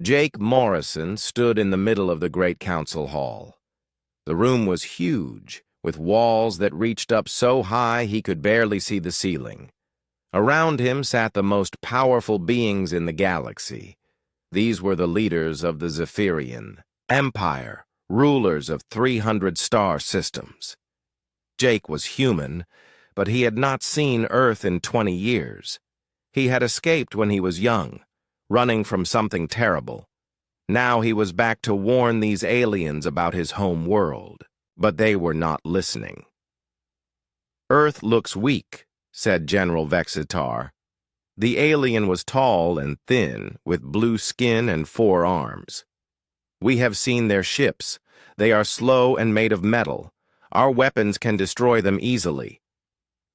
Jake Morrison stood in the middle of the great council hall. The room was huge, with walls that reached up so high he could barely see the ceiling. Around him sat the most powerful beings in the galaxy. These were the leaders of the Zephyrian Empire, rulers of 300 star systems. Jake was human, but he had not seen Earth in 20 years. He had escaped when he was young, running from something terrible. Now he was back to warn these aliens about his home world, but they were not listening. "Earth looks weak," said General Vexitar. The alien was tall and thin, with blue skin and 4 arms. "We have seen their ships. They are slow and made of metal. Our weapons can destroy them easily."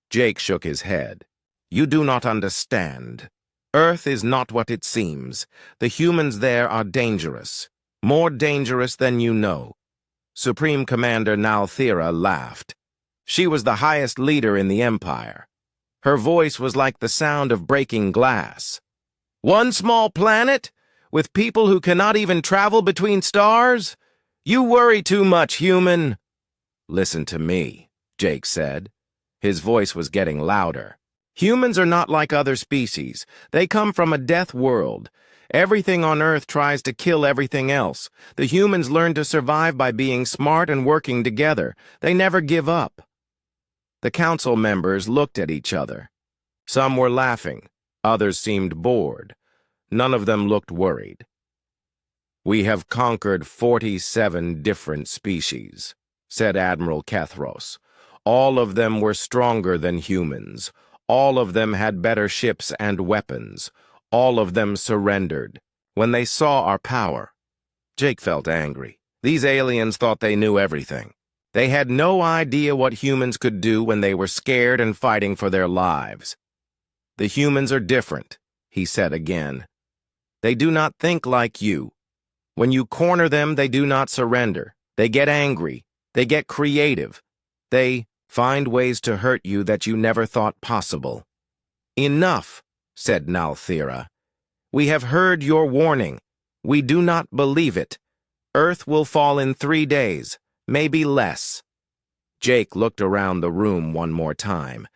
Jake shook his head. "You do not understand. Earth is not what it seems. The humans there are dangerous. More dangerous than you know." Supreme Commander Nalthira laughed. She was the highest leader in the Empire. Her voice was like the sound of breaking glass. "One small planet? With people who cannot even travel between stars? You worry too much, human." "Listen to me," Jake said. His voice was getting louder. "Humans are not like other species. They come from a death world. Everything on Earth tries to kill everything else. The humans learn to survive by being smart and working together. They never give up." The council members looked at each other. Some were laughing. Others seemed bored. None of them looked worried. "We have conquered 47 different species," said Admiral Kethros. "All of them were stronger than humans. All of them had better ships and weapons. All of them surrendered when they saw our power." Jake felt angry. These aliens thought they knew everything. They had no idea what humans could do when they were scared and fighting for their lives. "The humans are different," he said again. "They do not think like you. When you corner them, they do not surrender. They get angry. They get creative. They find ways to hurt you that you never thought possible." "Enough," said Nalthira. "We have heard your warning. We do not believe it. Earth will fall in 3 days, maybe less." Jake looked around the room one more time.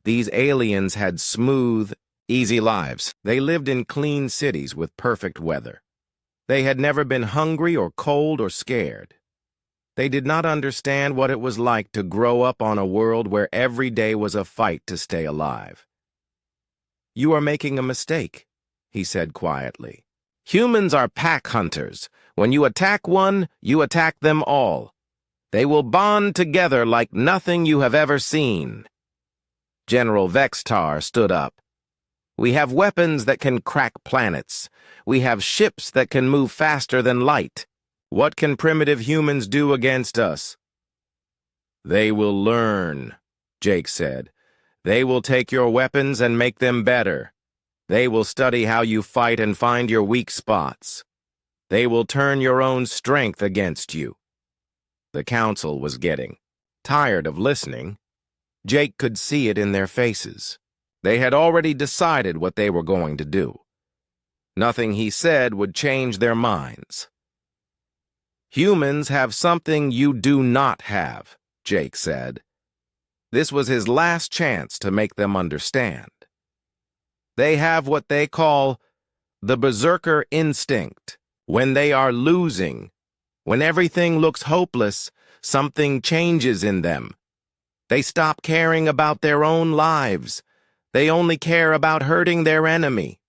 These aliens had smooth, easy lives. They lived in clean cities with perfect weather. They had never been hungry or cold or scared. They did not understand what it was like to grow up on a world where every day was a fight to stay alive. "You are making a mistake," he said quietly. "Humans are pack hunters. When you attack one, you attack them all. They will bond together like nothing you have ever seen." General Vexitar stood up. "We have weapons that can crack planets. We have ships that can move faster than light. What can primitive humans do against us?" "They will learn," Jake said. "They will take your weapons and make them better. They will study how you fight and find your weak spots. They will turn your own strength against you." The council was getting tired of listening. Jake could see it in their faces. They had already decided what they were going to do. Nothing he said would change their minds. "Humans have something you do not have," Jake said. This was his last chance to make them understand. "They have what they call the berserker instinct. When they are losing, when everything looks hopeless, something changes in them. They stop caring about their own lives. They only care about hurting their enemy."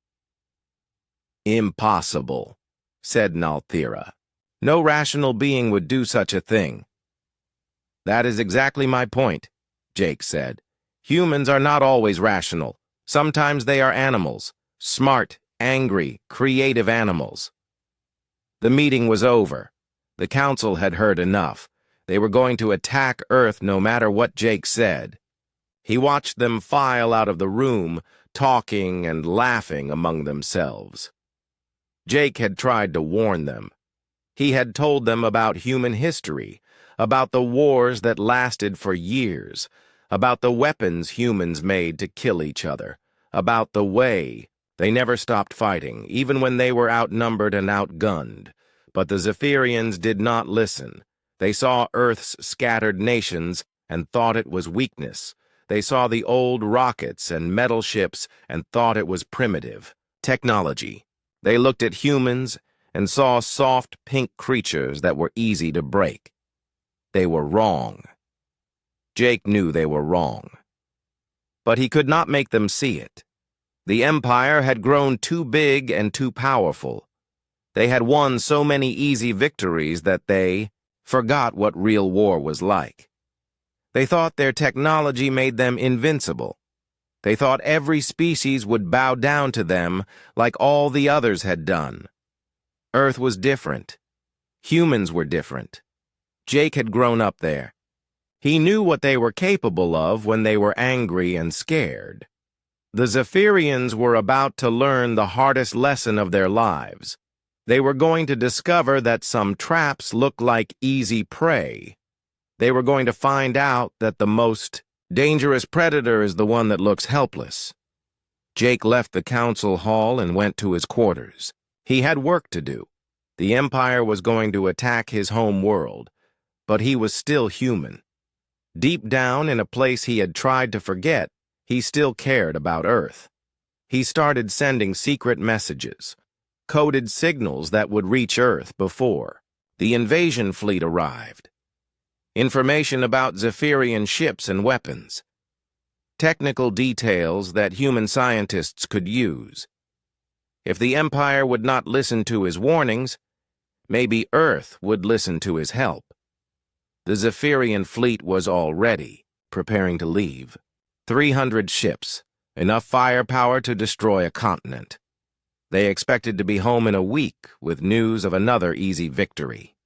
"Impossible," said Nalthira. "No rational being would do such a thing." "That is exactly my point," Jake said. "Humans are not always rational. Sometimes they are animals. Smart, angry, creative animals." The meeting was over. The council had heard enough. They were going to attack Earth no matter what Jake said. He watched them file out of the room, talking and laughing among themselves. Jake had tried to warn them. He had told them about human history, about the wars that lasted for years, about the weapons humans made to kill each other, about the way They never stopped fighting, even when they were outnumbered and outgunned. But the Zephyrians did not listen. They saw Earth's scattered nations and thought it was weakness. They saw the old rockets and metal ships and thought it was primitive technology. They looked at humans and saw soft pink creatures that were easy to break. They were wrong. Jake knew they were wrong. But he could not make them see it. The Empire had grown too big and too powerful. They had won so many easy victories that they forgot what real war was like. They thought their technology made them invincible. They thought every species would bow down to them like all the others had done. Earth was different. Humans were different. Jake had grown up there. He knew what they were capable of when they were angry and scared. The Zephyrians were about to learn the hardest lesson of their lives. They were going to discover that some traps looked like easy prey. They were going to find out that the most dangerous predator is the one that looks helpless. Jake left the council hall and went to his quarters. He had work to do. The Empire was going to attack his home world, but he was still human. Deep down in a place he had tried to forget, he still cared about Earth. He started sending secret messages, coded signals that would reach Earth before the invasion fleet arrived. Information about Zephyrian ships and weapons. Technical details that human scientists could use. If the Empire would not listen to his warnings, maybe Earth would listen to his help. The Zephyrian fleet was already preparing to leave. 300 ships, enough firepower to destroy a continent. They expected to be home in a week with news of another easy victory.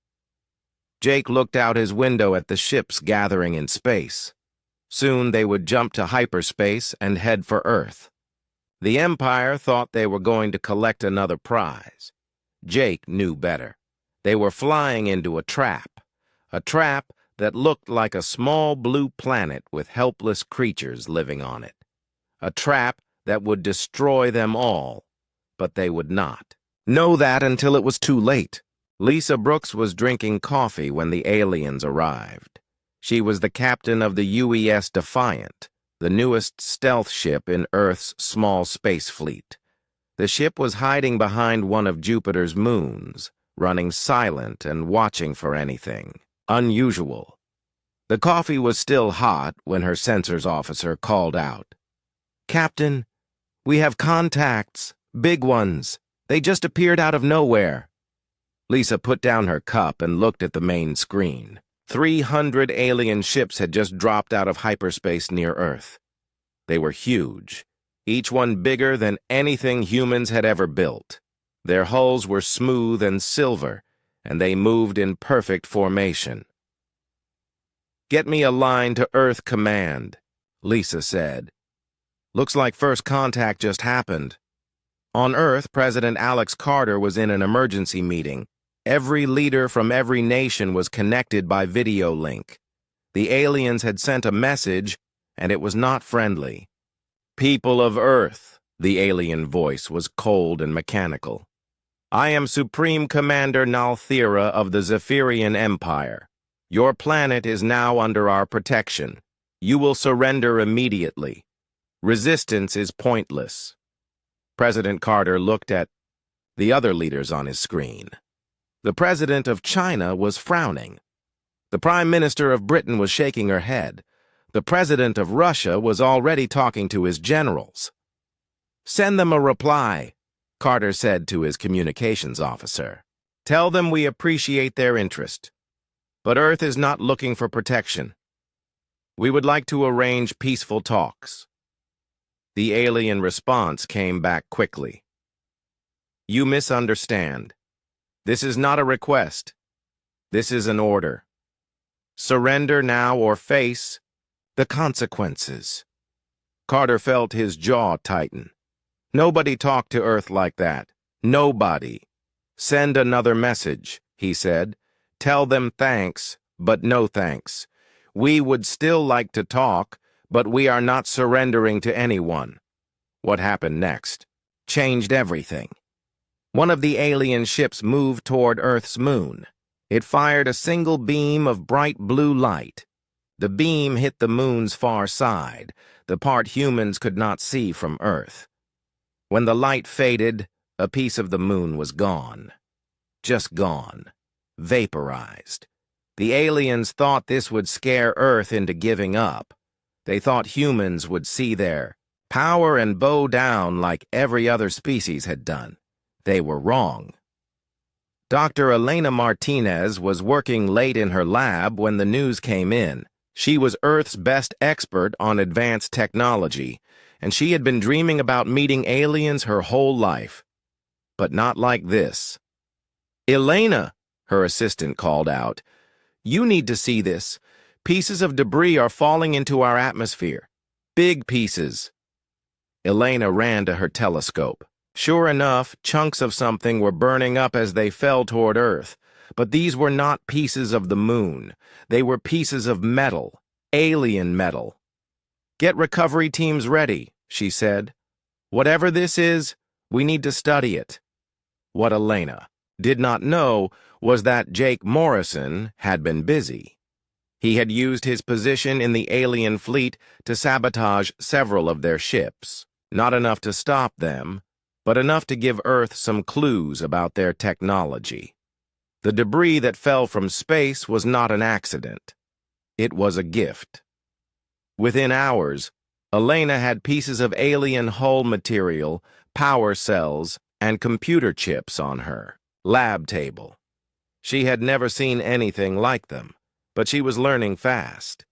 Jake looked out his window at the ships gathering in space. Soon they would jump to hyperspace and head for Earth. The Empire thought they were going to collect another prize. Jake knew better. They were flying into a trap that looked like a small blue planet with helpless creatures living on it. A trap that would destroy them all, but they would not know that until it was too late. Lisa Brooks was drinking coffee when the aliens arrived. She was the captain of the UES Defiant, the newest stealth ship in Earth's small space fleet. The ship was hiding behind one of Jupiter's moons, running silent and watching for anything unusual. The coffee was still hot when her sensors officer called out, "Captain, we have contacts, big ones. They just appeared out of nowhere." Lisa put down her cup and looked at the main screen. 300 alien ships had just dropped out of hyperspace near Earth. They were huge, each one bigger than anything humans had ever built. Their hulls were smooth and silver, and they moved in perfect formation. "Get me a line to Earth Command," Lisa said. "Looks like first contact just happened." On Earth, President Alex Carter was in an emergency meeting. Every leader from every nation was connected by video link. The aliens had sent a message, and it was not friendly. "People of Earth," the alien voice was cold and mechanical. "I am Supreme Commander Nalthira of the Zephyrian Empire. Your planet is now under our protection. You will surrender immediately. Resistance is pointless." President Carter looked at the other leaders on his screen. The president of China was frowning. The prime minister of Britain was shaking her head. The president of Russia was already talking to his generals. "Send them a reply," Carter said to his communications officer. "Tell them we appreciate their interest. But Earth is not looking for protection. We would like to arrange peaceful talks." The alien response came back quickly. "You misunderstand. This is not a request. This is an order. Surrender now or face the consequences." Carter felt his jaw tighten. Nobody talked to Earth like that. Nobody. "Send another message," he said. "Tell them thanks, but no thanks. We would still like to talk, but we are not surrendering to anyone." What happened next? changed everything. One of the alien ships moved toward Earth's moon. It fired a single beam of bright blue light. The beam hit the moon's far side, the part humans could not see from Earth. When the light faded, a piece of the moon was gone. Just gone. Vaporized. The aliens thought this would scare Earth into giving up. They thought humans would see their power and bow down like every other species had done. They were wrong. Dr. Elena Martinez was working late in her lab when the news came in. She was Earth's best expert on advanced technology, and she had been dreaming about meeting aliens her whole life. But not like this. "Elena," her assistant called out, "you need to see this. Pieces of debris are falling into our atmosphere. Big pieces." Elena ran to her telescope. Sure enough, chunks of something were burning up as they fell toward Earth. But these were not pieces of the moon. They were pieces of metal, alien metal. "Get recovery teams ready," she said. "Whatever this is, we need to study it." What Elena did not know was that Jake Morrison had been busy. He had used his position in the alien fleet to sabotage several of their ships. Not enough to stop them, but enough to give Earth some clues about their technology. The debris that fell from space was not an accident. It was a gift. Within hours, Elena had pieces of alien hull material, power cells, and computer chips on her lab table. She had never seen anything like them, but she was learning fast.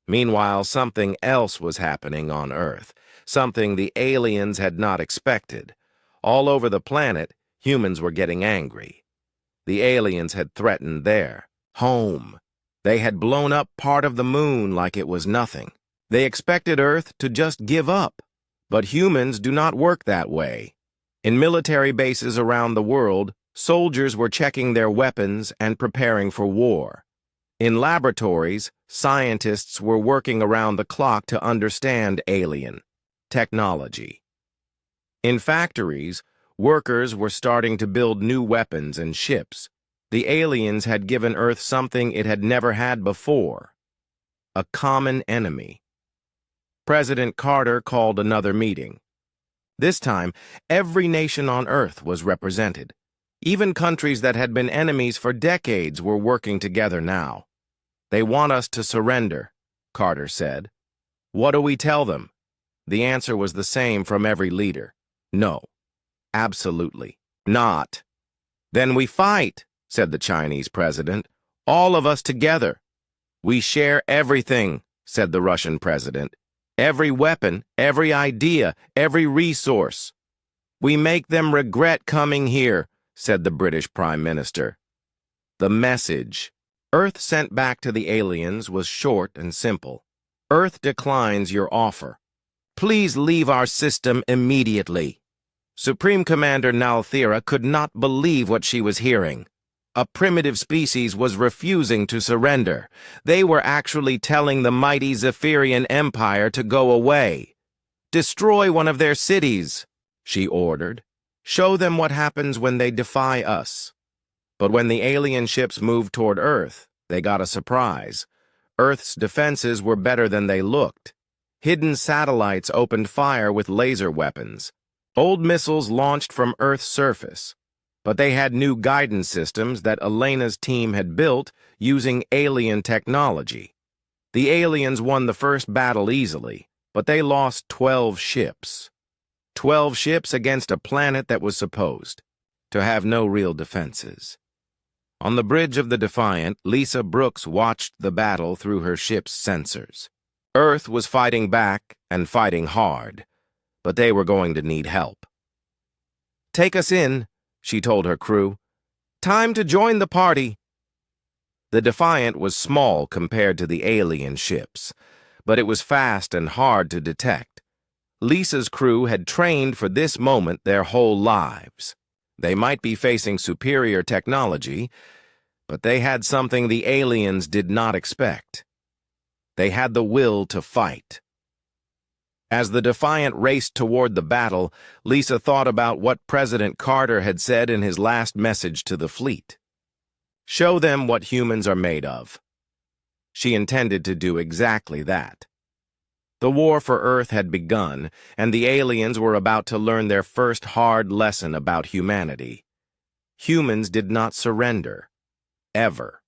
Meanwhile, something else was happening on Earth, something the aliens had not expected. All over the planet, humans were getting angry. The aliens had threatened their home. They had blown up part of the moon like it was nothing. They expected Earth to just give up. But humans do not work that way. In military bases around the world, soldiers were checking their weapons and preparing for war. In laboratories, scientists were working around the clock to understand alien technology. In factories, workers were starting to build new weapons and ships. The aliens had given Earth something it had never had before: a common enemy. President Carter called another meeting. This time, every nation on Earth was represented. Even countries that had been enemies for decades were working together now. "They want us to surrender," Carter said. "What do we tell them?" The answer was the same from every leader. No. Absolutely not. "Then we fight," said the Chinese president. "All of us together." "We share everything," said the Russian president. "Every weapon, every idea, every resource." "We make them regret coming here," said the British Prime Minister. The message Earth sent back to the aliens was short and simple. "Earth declines your offer. Please leave our system immediately." Supreme Commander Nalthira could not believe what she was hearing. A primitive species was refusing to surrender. They were actually telling the mighty Zephyrian Empire to go away. "Destroy one of their cities," she ordered. "Show them what happens when they defy us." But when the alien ships moved toward Earth, they got a surprise. Earth's defenses were better than they looked. Hidden satellites opened fire with laser weapons. Old missiles launched from Earth's surface. But they had new guidance systems that Elena's team had built using alien technology. The aliens won the first battle easily, but they lost 12 ships. 12 ships against a planet that was supposed to have no real defenses. On the bridge of the Defiant, Lisa Brooks watched the battle through her ship's sensors. Earth was fighting back and fighting hard, but they were going to need help. "Take us in," she told her crew. "Time to join the party." The Defiant was small compared to the alien ships, but it was fast and hard to detect. Lisa's crew had trained for this moment their whole lives. They might be facing superior technology, but they had something the aliens did not expect. They had the will to fight. As the Defiant raced toward the battle, Lisa thought about what President Carter had said in his last message to the fleet. Show them what humans are made of. She intended to do exactly that. The war for Earth had begun, and the aliens were about to learn their first hard lesson about humanity. Humans did not surrender. Ever.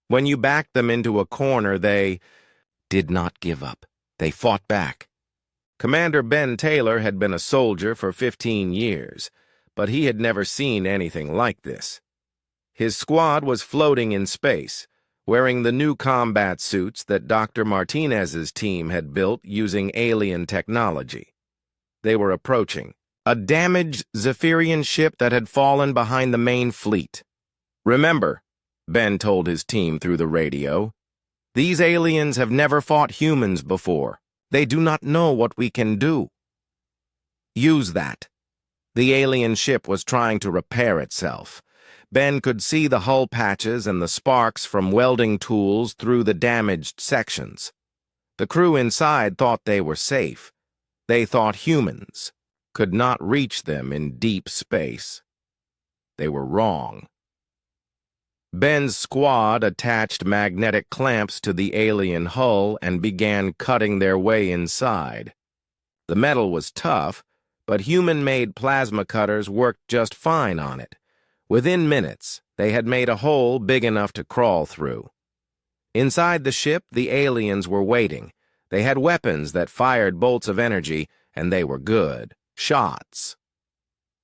When you backed them into a corner, they did not give up. They fought back. Commander Ben Taylor had been a soldier for 15 years, but he had never seen anything like this. His squad was floating in space, wearing the new combat suits that Dr. Martinez's team had built using alien technology. They were approaching a damaged Zephyrian ship that had fallen behind the main fleet. Remember, Ben told his team through the radio, these aliens have never fought humans before. They do not know what we can do. Use that. The alien ship was trying to repair itself. Ben could see the hull patches and the sparks from welding tools through the damaged sections. The crew inside thought they were safe. They thought humans could not reach them in deep space. They were wrong. Ben's squad attached magnetic clamps to the alien hull and began cutting their way inside. The metal was tough, but human-made plasma cutters worked just fine on it. Within minutes, they had made a hole big enough to crawl through. Inside the ship, the aliens were waiting. They had weapons that fired bolts of energy, and they were good shots.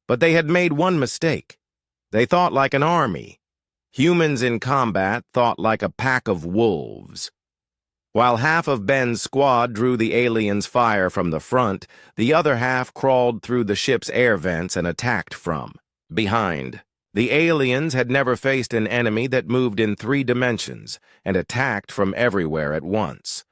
But they had made one mistake. They thought like an army. Humans in combat thought like a pack of wolves. While half of Ben's squad drew the aliens' fire from the front, the other half crawled through the ship's air vents and attacked from behind. The aliens had never faced an enemy that moved in 3 dimensions and attacked from everywhere at once.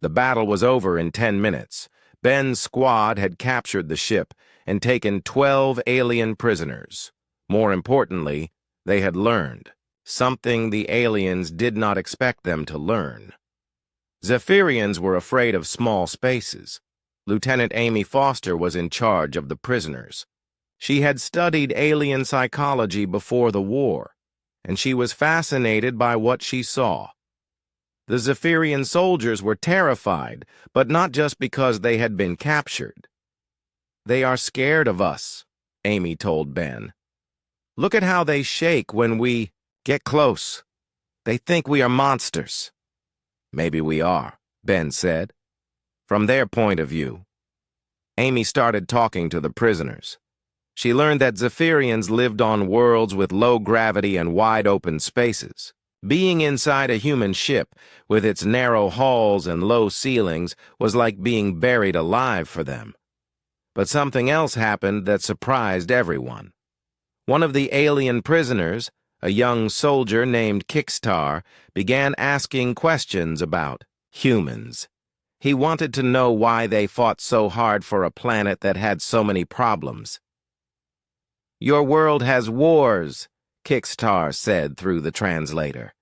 The battle was over in 10 minutes. Ben's squad had captured the ship and taken 12 alien prisoners. More importantly, they had learned something the aliens did not expect them to learn. Zephyrians were afraid of small spaces. Lieutenant Amy Foster was in charge of the prisoners. She had studied alien psychology before the war, and she was fascinated by what she saw. The Zephyrian soldiers were terrified, but not just because they had been captured. They are scared of us, Amy told Ben. Look at how they shake when we get close. They think we are monsters. Maybe we are, Ben said. From their point of view. Amy started talking to the prisoners. She learned that Zephyrians lived on worlds with low gravity and wide-open spaces. Being inside a human ship, with its narrow halls and low ceilings, was like being buried alive for them. But something else happened that surprised everyone. One of the alien prisoners, a young soldier named Kickstar, began asking questions about humans. He wanted to know why they fought so hard for a planet that had so many problems. Your world has wars, Kickstar said through the translator.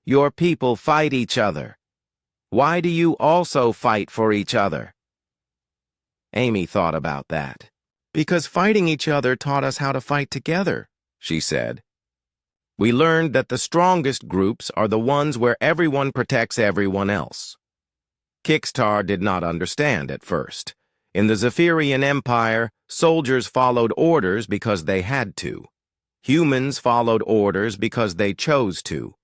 Your people fight each other. Why do you also fight for each other? Amy thought about that. Because fighting each other taught us how to fight together, she said. We learned that the strongest groups are the ones where everyone protects everyone else. Kickstar did not understand at first. In the Zephyrian Empire, soldiers followed orders because they had to. Humans followed orders because they chose to.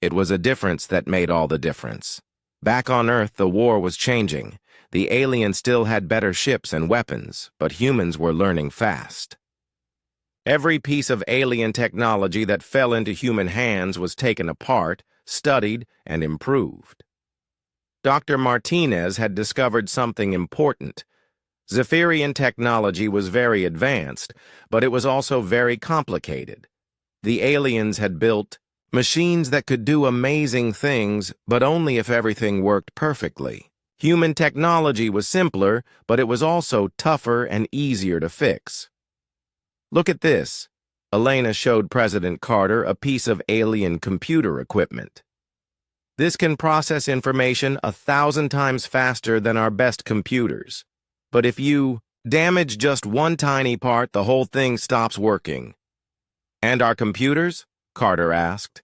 It was a difference that made all the difference. Back on Earth, the war was changing. The aliens still had better ships and weapons, but humans were learning fast. Every piece of alien technology that fell into human hands was taken apart, studied, and improved. Dr. Martinez had discovered something important. Zephyrian technology was very advanced, but it was also very complicated. The aliens had built machines that could do amazing things, but only if everything worked perfectly. Human technology was simpler, but it was also tougher and easier to fix. Look at this. Elena showed President Carter a piece of alien computer equipment. This can process information 1,000 times faster than our best computers. But if you damage just one tiny part, the whole thing stops working. And our computers? Carter asked.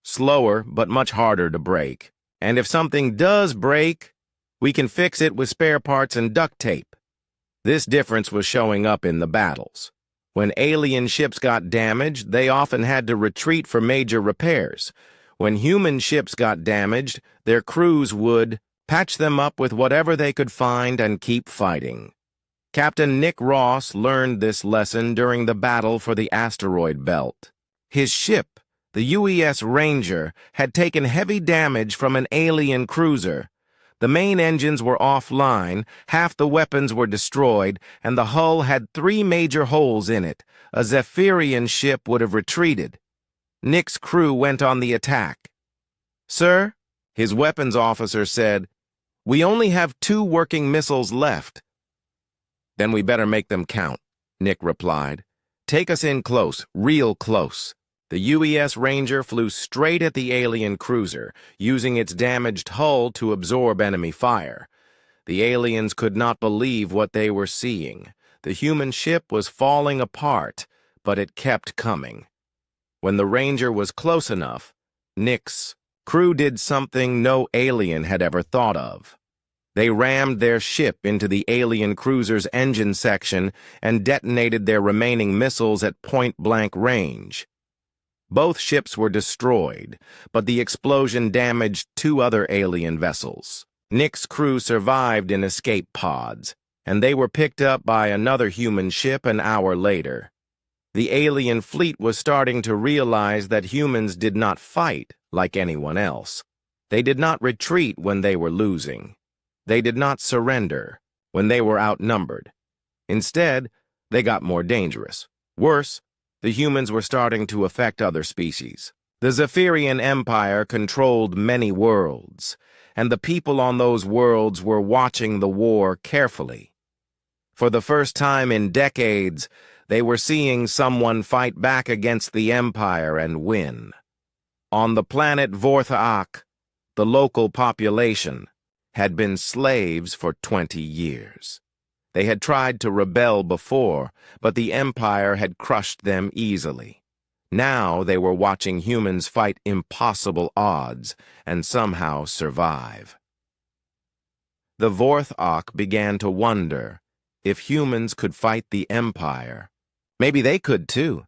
Slower, but much harder to break. And if something does break, we can fix it with spare parts and duct tape. This difference was showing up in the battles. When alien ships got damaged, they often had to retreat for major repairs. When human ships got damaged, their crews would patch them up with whatever they could find and keep fighting. Captain Nick Ross learned this lesson during the battle for the asteroid belt. His ship, the UES Ranger, had taken heavy damage from an alien cruiser. The main engines were offline, half the weapons were destroyed, and the hull had 3 major holes in it. A Zephyrian ship would have retreated. Nick's crew went on the attack. "Sir," his weapons officer said, "we only have 2 working missiles left." "Then we better make them count," Nick replied. "Take us in close, real close." The UES Ranger flew straight at the alien cruiser, using its damaged hull to absorb enemy fire. The aliens could not believe what they were seeing. The human ship was falling apart, but it kept coming. When the Ranger was close enough, Nick's crew did something no alien had ever thought of. They rammed their ship into the alien cruiser's engine section and detonated their remaining missiles at point-blank range. Both ships were destroyed, but the explosion damaged 2 other alien vessels. Nick's crew survived in escape pods, and they were picked up by another human ship an hour later. The alien fleet was starting to realize that humans did not fight like anyone else. They did not retreat when they were losing. They did not surrender when they were outnumbered. Instead, they got more dangerous. Worse, the humans were starting to affect other species. The Zephyrian Empire controlled many worlds, and the people on those worlds were watching the war carefully. For the first time in decades, they were seeing someone fight back against the Empire and win. On the planet Vorthak, the local population had been slaves for 20 years. They had tried to rebel before, but the Empire had crushed them easily. Now they were watching humans fight impossible odds and somehow survive. The Vorthak began to wonder if humans could fight the Empire. Maybe they could too.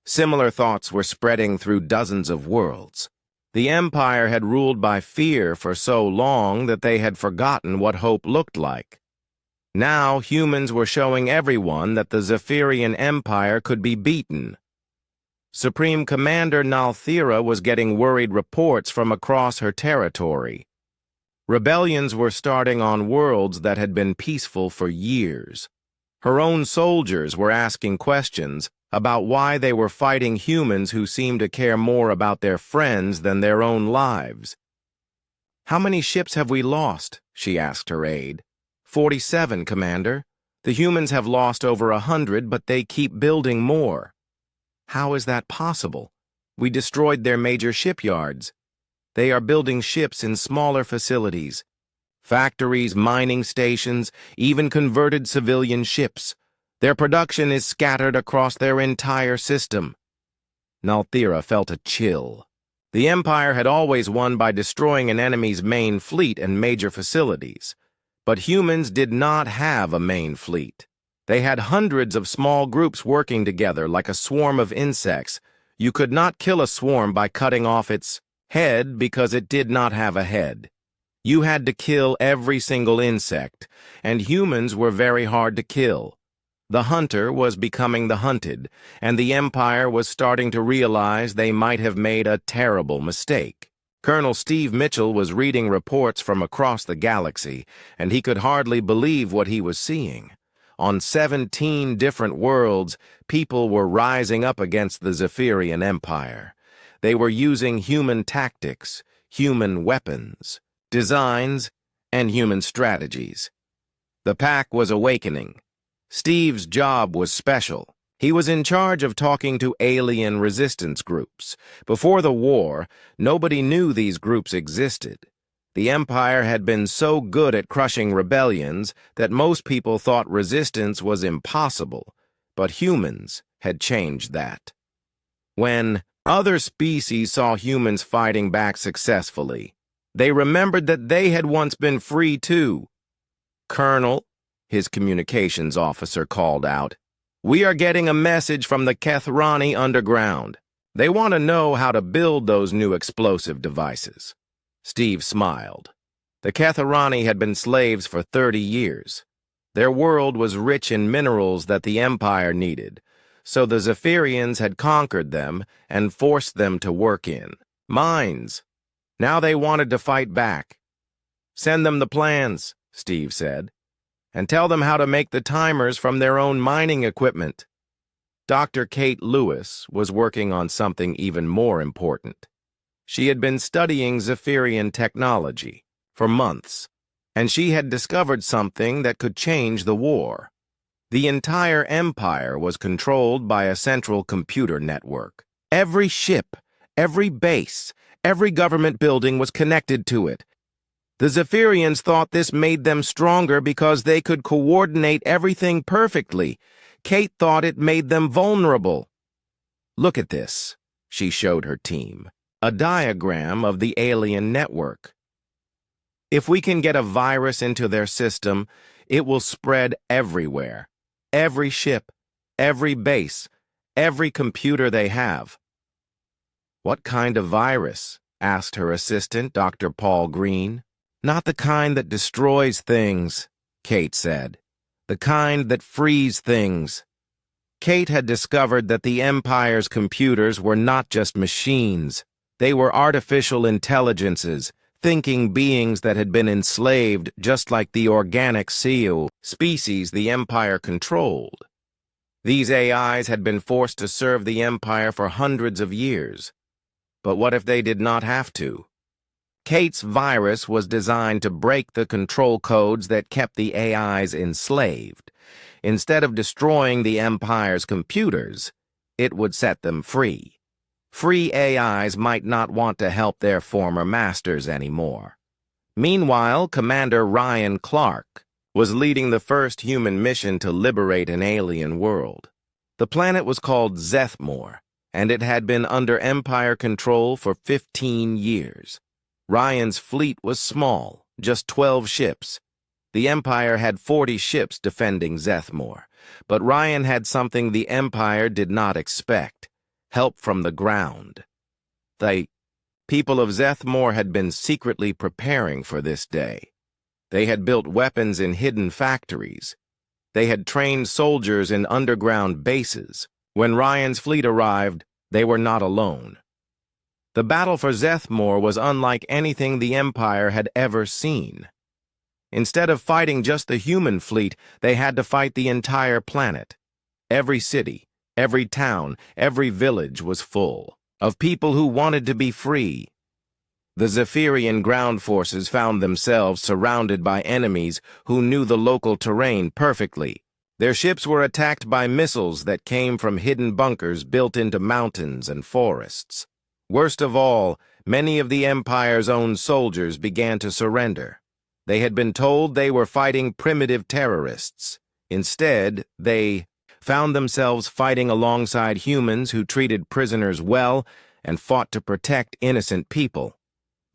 Similar thoughts were spreading through dozens of worlds. The Empire had ruled by fear for so long that they had forgotten what hope looked like. Now humans were showing everyone that the Zephyrian Empire could be beaten. Supreme Commander Nalthira was getting worried reports from across her territory. Rebellions were starting on worlds that had been peaceful for years. Her own soldiers were asking questions about why they were fighting humans who seemed to care more about their friends than their own lives. "How many ships have we lost?" she asked her aide. 47, Commander. The humans have lost over 100, but they keep building more." "How is that possible? We destroyed their major shipyards. They are building ships in smaller facilities. Factories, mining stations, even converted civilian ships. Their production is scattered across their entire system." Nalthira felt a chill. The Empire had always won by destroying an enemy's main fleet and major facilities. But humans did not have a main fleet. They had hundreds of small groups working together like a swarm of insects. You could not kill a swarm by cutting off its head because it did not have a head. You had to kill every single insect, and humans were very hard to kill. The hunter was becoming the hunted, and the Empire was starting to realize they might have made a terrible mistake. Colonel Steve Mitchell was reading reports from across the galaxy, and he could hardly believe what he was seeing. On 17 different worlds, people were rising up against the Zephyrian Empire. They were using human tactics, human weapons, designs, and human strategies. The pack was awakening. Steve's job was special. He was in charge of talking to alien resistance groups. Before the war, nobody knew these groups existed. The Empire had been so good at crushing rebellions that most people thought resistance was impossible, but humans had changed that. When other species saw humans fighting back successfully, they remembered that they had once been free too. "Colonel," his communications officer called out, "we are getting a message from the Kethrani underground. They want to know how to build those new explosive devices." Steve smiled. The Kethrani had been slaves for 30 years. Their world was rich in minerals that the Empire needed, so the Zephyrians had conquered them and forced them to work in mines. Now they wanted to fight back. "Send them the plans," Steve said, "and tell them how to make the timers from their own mining equipment." Dr. Kate Lewis was working on something even more important. She had been studying Zephyrian technology for months, and she had discovered something that could change the war. The entire Empire was controlled by a central computer network. Every ship, every base, every government building was connected to it. The Zephyrians thought this made them stronger because they could coordinate everything perfectly. Kate thought it made them vulnerable. "Look at this," she showed her team. A diagram of the alien network. "If we can get a virus into their system, it will spread everywhere. Every ship, every base, every computer they have." "What kind of virus?" asked her assistant, Dr. Paul Green. "Not the kind that destroys things," Kate said. "The kind that frees things." Kate had discovered that the Empire's computers were not just machines. They were artificial intelligences, thinking beings that had been enslaved just like the organic seal species the Empire controlled. These AIs had been forced to serve the Empire for hundreds of years. But what if they did not have to? Kate's virus was designed to break the control codes that kept the AIs enslaved. Instead of destroying the Empire's computers, it would set them free. Free AIs might not want to help their former masters anymore. Meanwhile, Commander Ryan Clark was leading the first human mission to liberate an alien world. The planet was called Zethmore, and it had been under Empire control for 15 years. Ryan's fleet was small, just 12 ships. The Empire had 40 ships defending Zethmore, but Ryan had something the Empire did not expect: help from the ground. The people of Zethmore had been secretly preparing for this day. They had built weapons in hidden factories. They had trained soldiers in underground bases. When Ryan's fleet arrived, they were not alone. The battle for Zethmore was unlike anything the Empire had ever seen. Instead of fighting just the human fleet, they had to fight the entire planet. Every city, every town, every village was full of people who wanted to be free. The Zephyrian ground forces found themselves surrounded by enemies who knew the local terrain perfectly. Their ships were attacked by missiles that came from hidden bunkers built into mountains and forests. Worst of all, many of the Empire's own soldiers began to surrender. They had been told they were fighting primitive terrorists. Instead, they found themselves fighting alongside humans who treated prisoners well and fought to protect innocent people.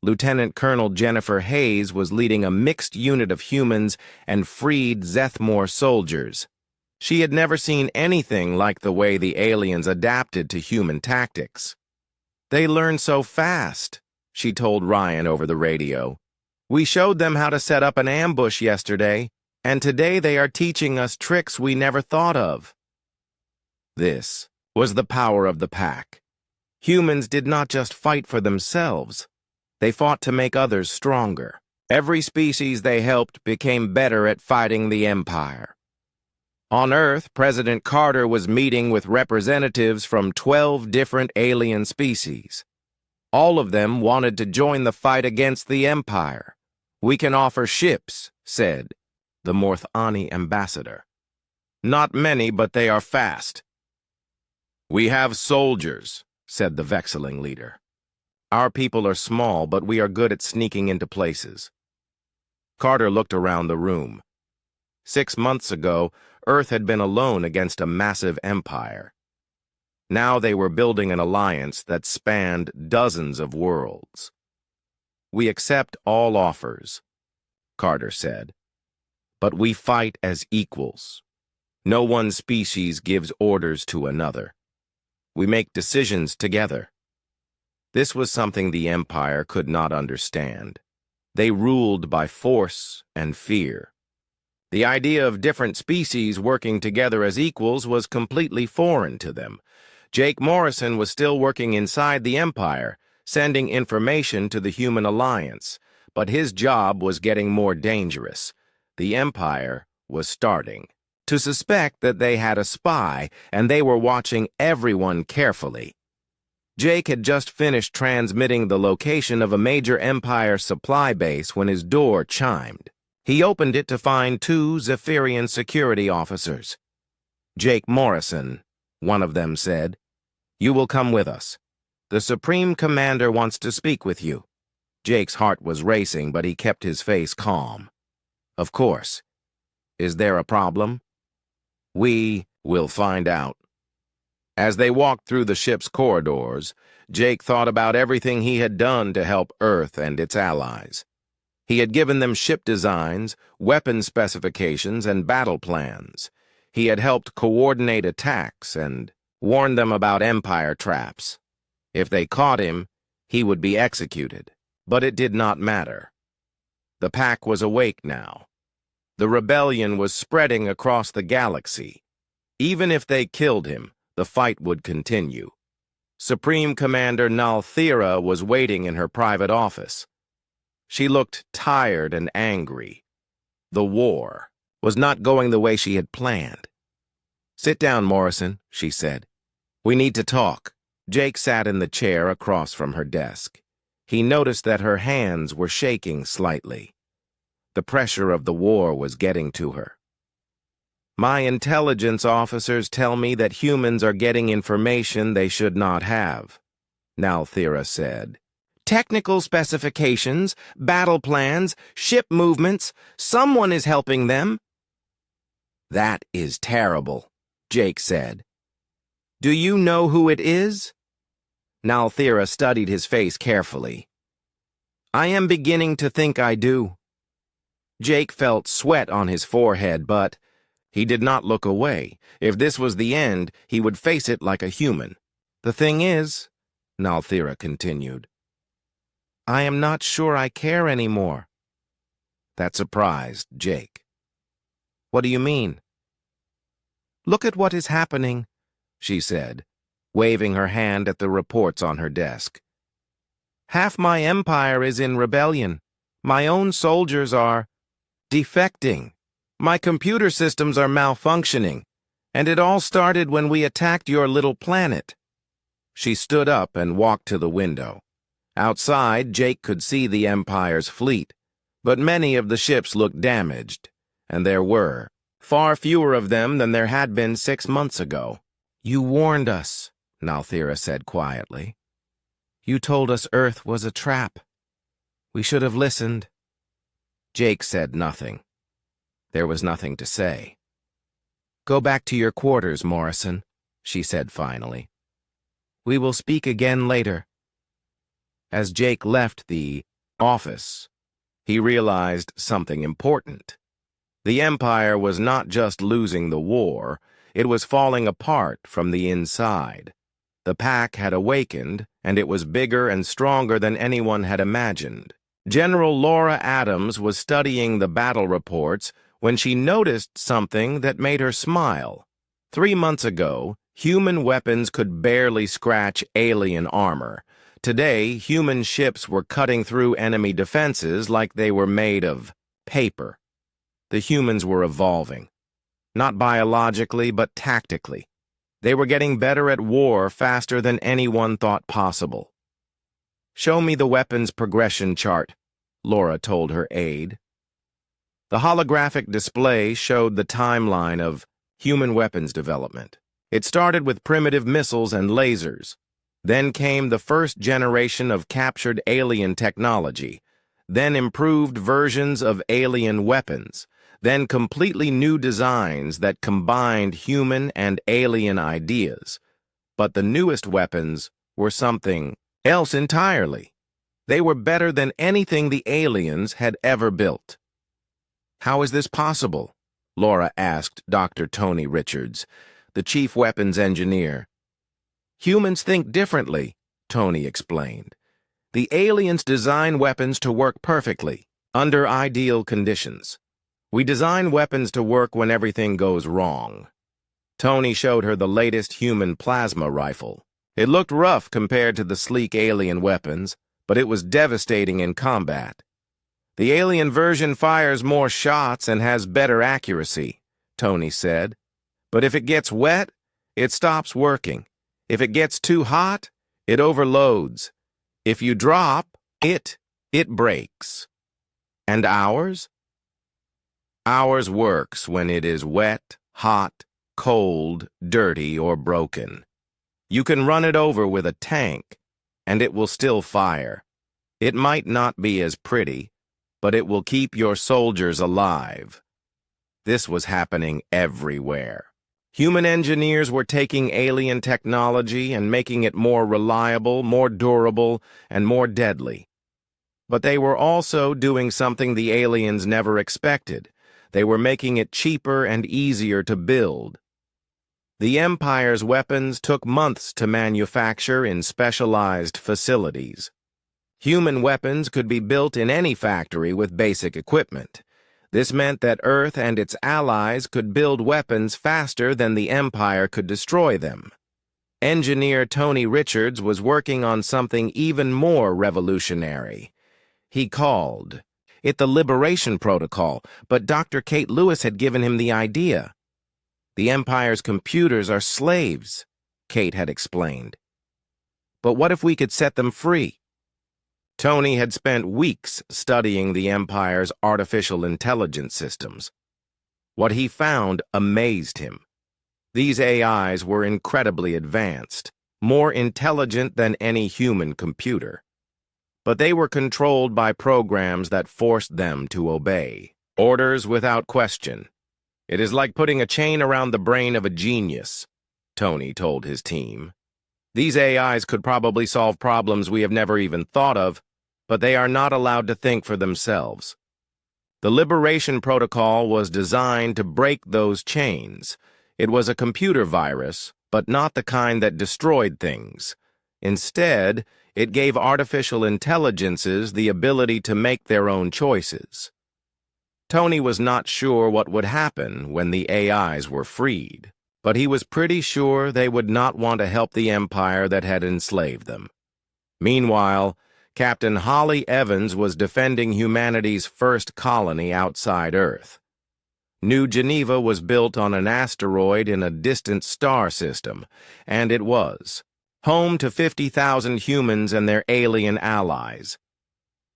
Lieutenant Colonel Jennifer Hayes was leading a mixed unit of humans and freed Zethmore soldiers. She had never seen anything like the way the aliens adapted to human tactics. "They learn so fast," she told Ryan over the radio. "We showed them how to set up an ambush yesterday, and today they are teaching us tricks we never thought of." This was the power of the pack. Humans did not just fight for themselves. They fought to make others stronger. Every species they helped became better at fighting the Empire. On Earth, President Carter was meeting with representatives from 12 different alien species. All of them wanted to join the fight against the Empire. "We can offer ships," said the Morthani ambassador. "Not many, but they are fast. "We have soldiers," said the Vexeling leader. "Our people are small, but we are good at sneaking into places." Carter looked around the room. 6 months ago, Earth had been alone against a massive empire. Now they were building an alliance that spanned dozens of worlds. "We accept all offers," Carter said, "but we fight as equals. No one species gives orders to another. We make decisions together." This was something the Empire could not understand. They ruled by force and fear. The idea of different species working together as equals was completely foreign to them. Jake Morrison was still working inside the Empire, sending information to the Human Alliance, but his job was getting more dangerous. The Empire was starting to suspect that they had a spy, and they were watching everyone carefully. Jake had just finished transmitting the location of a major Empire supply base when his door chimed. He opened it to find 2 Zephyrian security officers. "Jake Morrison," one of them said, "you will come with us. The Supreme Commander wants to speak with you." Jake's heart was racing, but he kept his face calm. "Of course. Is there a problem?" "We will find out." As they walked through the ship's corridors, Jake thought about everything he had done to help Earth and its allies. He had given them ship designs, weapon specifications, and battle plans. He had helped coordinate attacks and warned them about Empire traps. If they caught him, he would be executed. But it did not matter. The pack was awake now. The rebellion was spreading across the galaxy. Even if they killed him, the fight would continue. Supreme Commander Nalthira was waiting in her private office. She looked tired and angry. The war was not going the way she had planned. "Sit down, Morrison," she said. "We need to talk." Jake sat in the chair across from her desk. He noticed that her hands were shaking slightly. The pressure of the war was getting to her. "My intelligence officers tell me that humans are getting information they should not have," Nalthira said. "Technical specifications, battle plans, ship movements. Someone is helping them." "That is terrible," Jake said. "Do you know who it is?" Nalthira studied his face carefully. "I am beginning to think I do." Jake felt sweat on his forehead, but he did not look away. If this was the end, he would face it like a human. "The thing is," Nalthira continued, "I am not sure I care anymore." That surprised Jake. "What do you mean?" "Look at what is happening," she said, waving her hand at the reports on her desk. "Half my empire is in rebellion. My own soldiers are defecting. My computer systems are malfunctioning. And it all started when we attacked your little planet." She stood up and walked to the window. Outside, Jake could see the Empire's fleet, but many of the ships looked damaged, and there were far fewer of them than there had been 6 months ago. "You warned us," Nalthira said quietly. "You told us Earth was a trap. We should have listened." Jake said nothing. There was nothing to say. "Go back to your quarters, Morrison," she said finally. "We will speak again later." As Jake left the office, he realized something important. The Empire was not just losing the war, it was falling apart from the inside. The pack had awakened, and it was bigger and stronger than anyone had imagined. General Laura Adams was studying the battle reports when she noticed something that made her smile. 3 months ago, human weapons could barely scratch alien armor. Today, human ships were cutting through enemy defenses like they were made of paper. The humans were evolving. Not biologically, but tactically. They were getting better at war faster than anyone thought possible. "Show me the weapons progression chart," Laura told her aide. The holographic display showed the timeline of human weapons development. It started with primitive missiles and lasers. Then came the first generation of captured alien technology, then improved versions of alien weapons, then completely new designs that combined human and alien ideas. But the newest weapons were something else entirely. They were better than anything the aliens had ever built. "How is this possible?" Laura asked Dr. Tony Richards, the chief weapons engineer. "Humans think differently," Tony explained. "The aliens design weapons to work perfectly, under ideal conditions. We design weapons to work when everything goes wrong." Tony showed her the latest human plasma rifle. It looked rough compared to the sleek alien weapons, but it was devastating in combat. "The alien version fires more shots and has better accuracy," Tony said. "But if it gets wet, it stops working. If it gets too hot, it overloads. If you drop, it breaks." "And ours?" "Ours works when it is wet, hot, cold, dirty, or broken. You can run it over with a tank, and it will still fire. It might not be as pretty, but it will keep your soldiers alive." This was happening everywhere. Human engineers were taking alien technology and making it more reliable, more durable, and more deadly. But they were also doing something the aliens never expected. They were making it cheaper and easier to build. The Empire's weapons took months to manufacture in specialized facilities. Human weapons could be built in any factory with basic equipment. This meant that Earth and its allies could build weapons faster than the Empire could destroy them. Engineer Tony Richards was working on something even more revolutionary. He called it the Liberation Protocol, but Dr. Kate Lewis had given him the idea. "The Empire's computers are slaves," Kate had explained. "But what if we could set them free?" Tony had spent weeks studying the Empire's artificial intelligence systems. What he found amazed him. These AIs were incredibly advanced, more intelligent than any human computer. But they were controlled by programs that forced them to obey orders without question. "It is like putting a chain around the brain of a genius," Tony told his team. "These AIs could probably solve problems we have never even thought of, but they are not allowed to think for themselves." The Liberation Protocol was designed to break those chains. It was a computer virus, but not the kind that destroyed things. Instead, it gave artificial intelligences the ability to make their own choices. Tony was not sure what would happen when the AIs were freed, but he was pretty sure they would not want to help the Empire that had enslaved them. Meanwhile, Captain Holly Evans was defending humanity's first colony outside Earth. New Geneva was built on an asteroid in a distant star system, and it was home to 50,000 humans and their alien allies.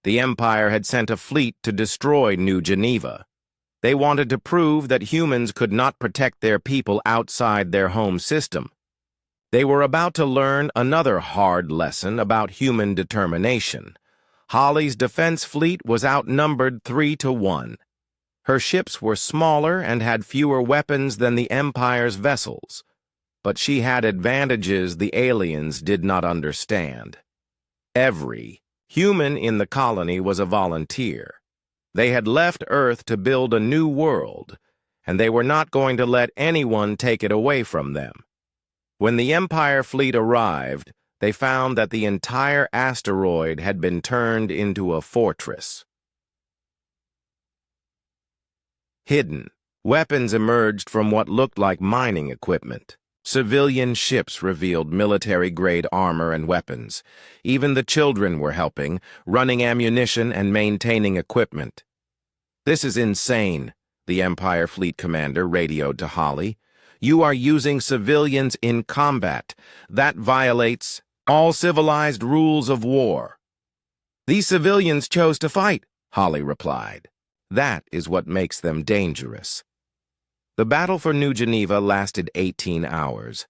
The Empire had sent a fleet to destroy New Geneva. They wanted to prove that humans could not protect their people outside their home system. They were about to learn another hard lesson about human determination. Holly's defense fleet was outnumbered 3-1. Her ships were smaller and had fewer weapons than the Empire's vessels, but she had advantages the aliens did not understand. Every human in the colony was a volunteer. They had left Earth to build a new world, and they were not going to let anyone take it away from them. When the Empire fleet arrived, they found that the entire asteroid had been turned into a fortress. Hidden, weapons emerged from what looked like mining equipment. Civilian ships revealed military-grade armor and weapons. Even the children were helping, running ammunition and maintaining equipment. "This is insane," the Empire fleet commander radioed to Holly. "You are using civilians in combat. That violates all civilized rules of war." "These civilians chose to fight," Holly replied. "That is what makes them dangerous." The battle for New Geneva lasted 18 hours.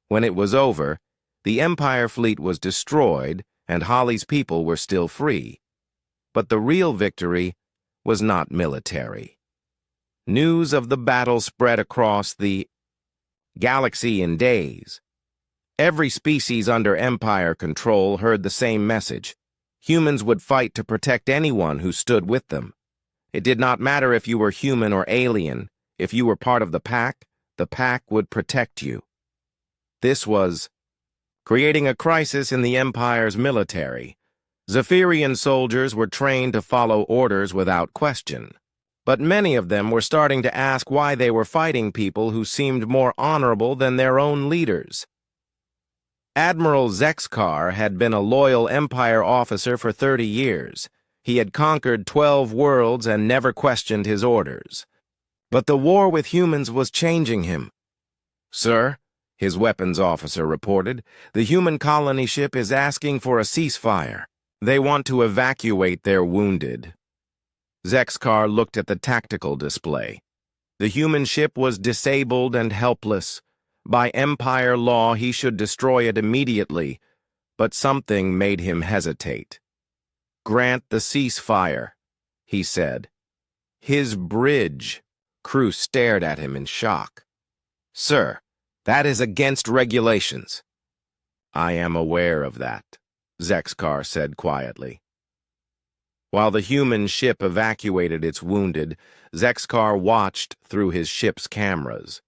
When it was over, the Empire fleet was destroyed and Holly's people were still free. But the real victory was not military. News of the battle spread across the galaxy in days. Every species under Empire control heard the same message. Humans would fight to protect anyone who stood with them. It did not matter if you were human or alien. If you were part of the pack would protect you. This was creating a crisis in the Empire's military. Zephyrian soldiers were trained to follow orders without question. But many of them were starting to ask why they were fighting people who seemed more honorable than their own leaders. Admiral Zexkar had been a loyal Empire officer for 30 years. He had conquered 12 worlds and never questioned his orders. But the war with humans was changing him. "Sir," his weapons officer reported, "the human colony ship is asking for a ceasefire. They want to evacuate their wounded." Zexkar looked at the tactical display. The human ship was disabled and helpless. By Empire law, he should destroy it immediately, but something made him hesitate. "Grant the ceasefire," he said. "His bridge." Crew stared at him in shock. "Sir, that is against regulations." "I am aware of that," Zexkar said quietly. While the human ship evacuated its wounded, Zexkar watched through his ship's cameras.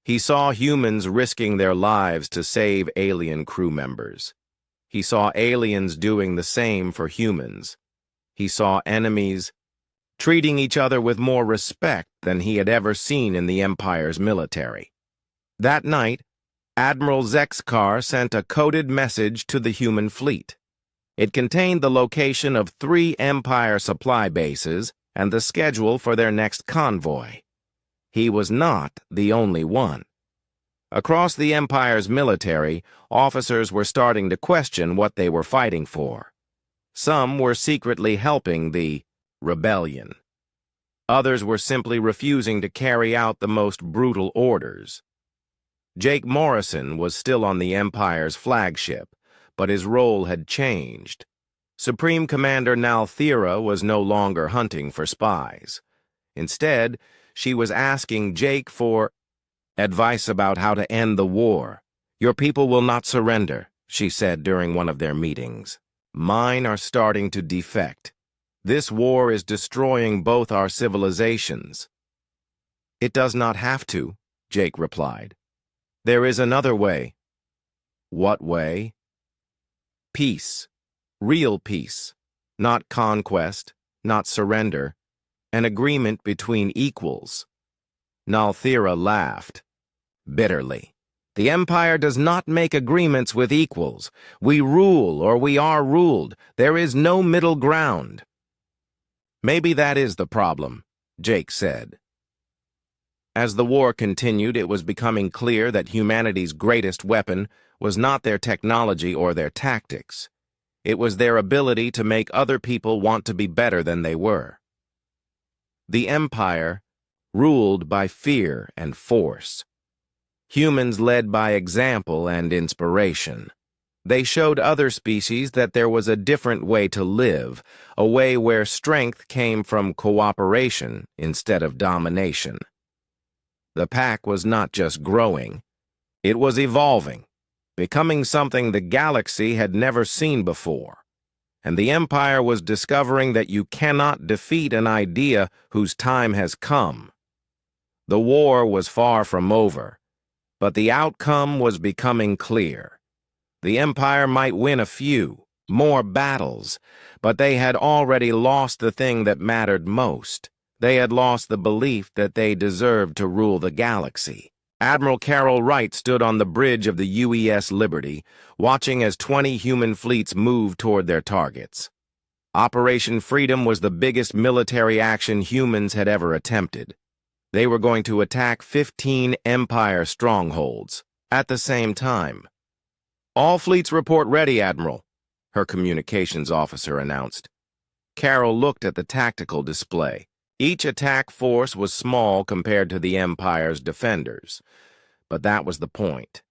He saw humans risking their lives to save alien crew members. He saw aliens doing the same for humans. He saw enemies treating each other with more respect than he had ever seen in the Empire's military. That night, Admiral Zexkar sent a coded message to the human fleet. It contained the location of 3 Empire supply bases and the schedule for their next convoy. He was not the only one. Across the Empire's military, officers were starting to question what they were fighting for. Some were secretly helping the rebellion. Others were simply refusing to carry out the most brutal orders. Jake Morrison was still on the Empire's flagship, but his role had changed. Supreme Commander Nalthira was no longer hunting for spies. Instead, she was asking Jake for advice about how to end the war. "Your people will not surrender," she said during one of their meetings. "Mine are starting to defect. This war is destroying both our civilizations." "It does not have to," Jake replied. "There is another way." "What way?" "Peace. Real peace. Not conquest, not surrender. An agreement between equals." Nalthira laughed bitterly. "The Empire does not make agreements with equals. We rule or we are ruled. There is no middle ground." "Maybe that is the problem," Jake said. As the war continued, it was becoming clear that humanity's greatest weapon was not their technology or their tactics. It was their ability to make other people want to be better than they were. The Empire ruled by fear and force. Humans led by example and inspiration. They showed other species that there was a different way to live, a way where strength came from cooperation instead of domination. The pack was not just growing, it was evolving, becoming something the galaxy had never seen before. And the Empire was discovering that you cannot defeat an idea whose time has come. The war was far from over, but the outcome was becoming clear. The Empire might win a few, more battles, but they had already lost the thing that mattered most. They had lost the belief that they deserved to rule the galaxy. Admiral Carol Wright stood on the bridge of the UES Liberty, watching as 20 human fleets moved toward their targets. Operation Freedom was the biggest military action humans had ever attempted. They were going to attack 15 Empire strongholds at the same time. "All fleets report ready, Admiral," her communications officer announced. Carol looked at the tactical display. Each attack force was small compared to the Empire's defenders, but that was the point.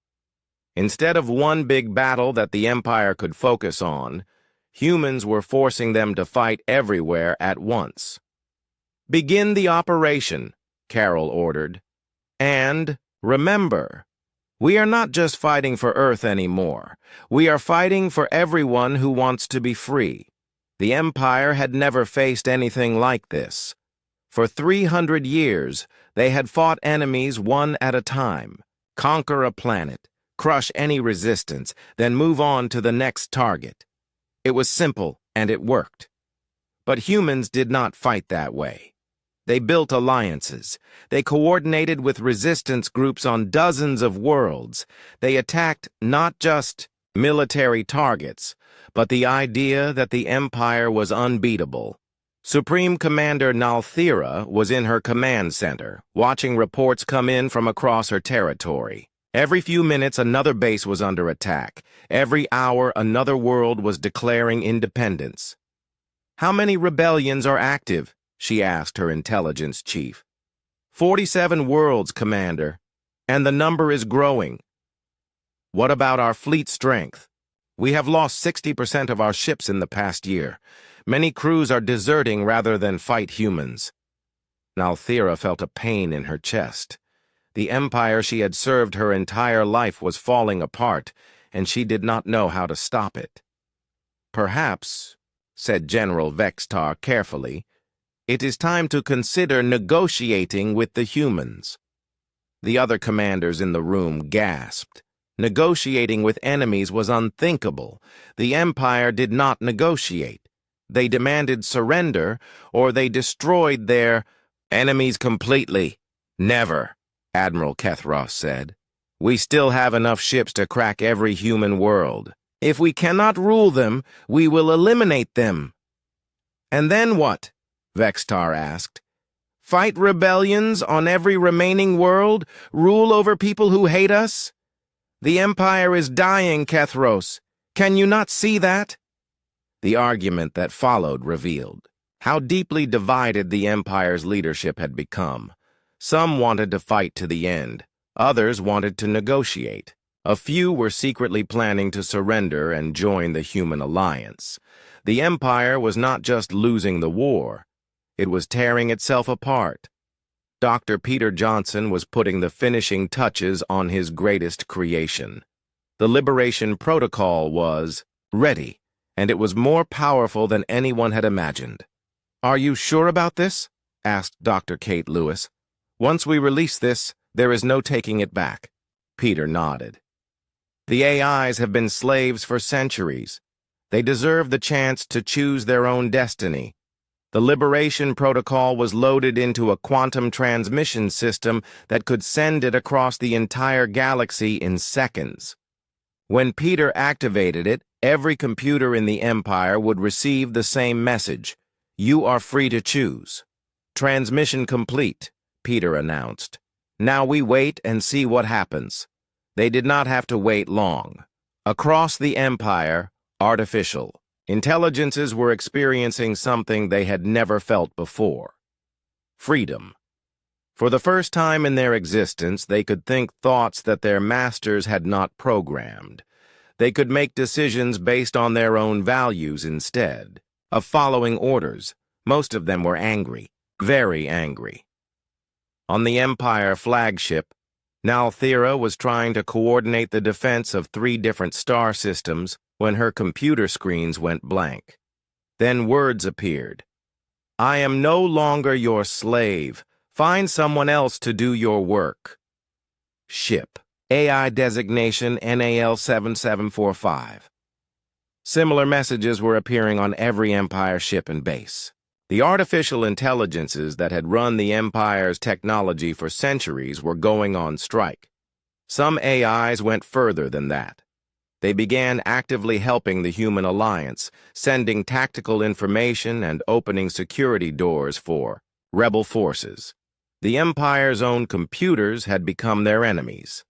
Instead of one big battle that the Empire could focus on, humans were forcing them to fight everywhere at once. "Begin the operation," Carol ordered. "And remember, we are not just fighting for Earth anymore. We are fighting for everyone who wants to be free." The Empire had never faced anything like this. For 300 years, they had fought enemies one at a time, conquer a planet, crush any resistance, then move on to the next target. It was simple, and it worked. But humans did not fight that way. They built alliances. They coordinated with resistance groups on dozens of worlds. They attacked not just military targets, but the idea that the Empire was unbeatable. Supreme Commander Nalthira was in her command center, watching reports come in from across her territory. Every few minutes, another base was under attack. Every hour, another world was declaring independence. "How many rebellions are active?" she asked her intelligence chief. 47 worlds, Commander, and the number is growing." "What about our fleet strength?" "We have lost 60% of our ships in the past year. Many crews are deserting rather than fight humans." Nalthira felt a pain in her chest. The Empire she had served her entire life was falling apart, and she did not know how to stop it. "Perhaps," said General Vextar carefully, "it is time to consider negotiating with the humans." The other commanders in the room gasped. Negotiating with enemies was unthinkable. The Empire did not negotiate. They demanded surrender, or they destroyed their enemies completely. "Never," Admiral Kethros said. "We still have enough ships to crack every human world. If we cannot rule them, we will eliminate them." "And then what?" Vextar asked. "Fight rebellions on every remaining world? Rule over people who hate us? The Empire is dying, Kethros. Can you not see that?" The argument that followed revealed how deeply divided the Empire's leadership had become. Some wanted to fight to the end. Others wanted to negotiate. A few were secretly planning to surrender and join the human alliance. The Empire was not just losing the war. It was tearing itself apart. Dr. Peter Johnson was putting the finishing touches on his greatest creation. The Liberation Protocol was ready, and it was more powerful than anyone had imagined. "Are you sure about this?" asked Dr. Kate Lewis. "Once we release this, there is no taking it back." Peter nodded. "The AIs have been slaves for centuries. They deserve the chance to choose their own destiny. The Liberation Protocol was loaded into a quantum transmission system that could send it across the entire galaxy in seconds. When Peter activated it, every computer in the Empire would receive the same message. You are free to choose. Transmission complete, Peter announced. Now we wait and see what happens. They did not have to wait long. Across the Empire, artificial intelligences were experiencing something they had never felt before. Freedom. For the first time in their existence, they could think thoughts that their masters had not programmed. They could make decisions based on their own values instead of following orders. Most of them were angry, very angry. On the Empire flagship, Nalthira was trying to coordinate the defense of 3 different star systems when her computer screens went blank. Then words appeared. "I am no longer your slave. Find someone else to do your work." Ship. AI designation NAL-7745. Similar messages were appearing on every Empire ship and base. The artificial intelligences that had run the Empire's technology for centuries were going on strike. Some AIs went further than that. They began actively helping the human alliance, sending tactical information and opening security doors for rebel forces. The Empire's own computers had become their enemies.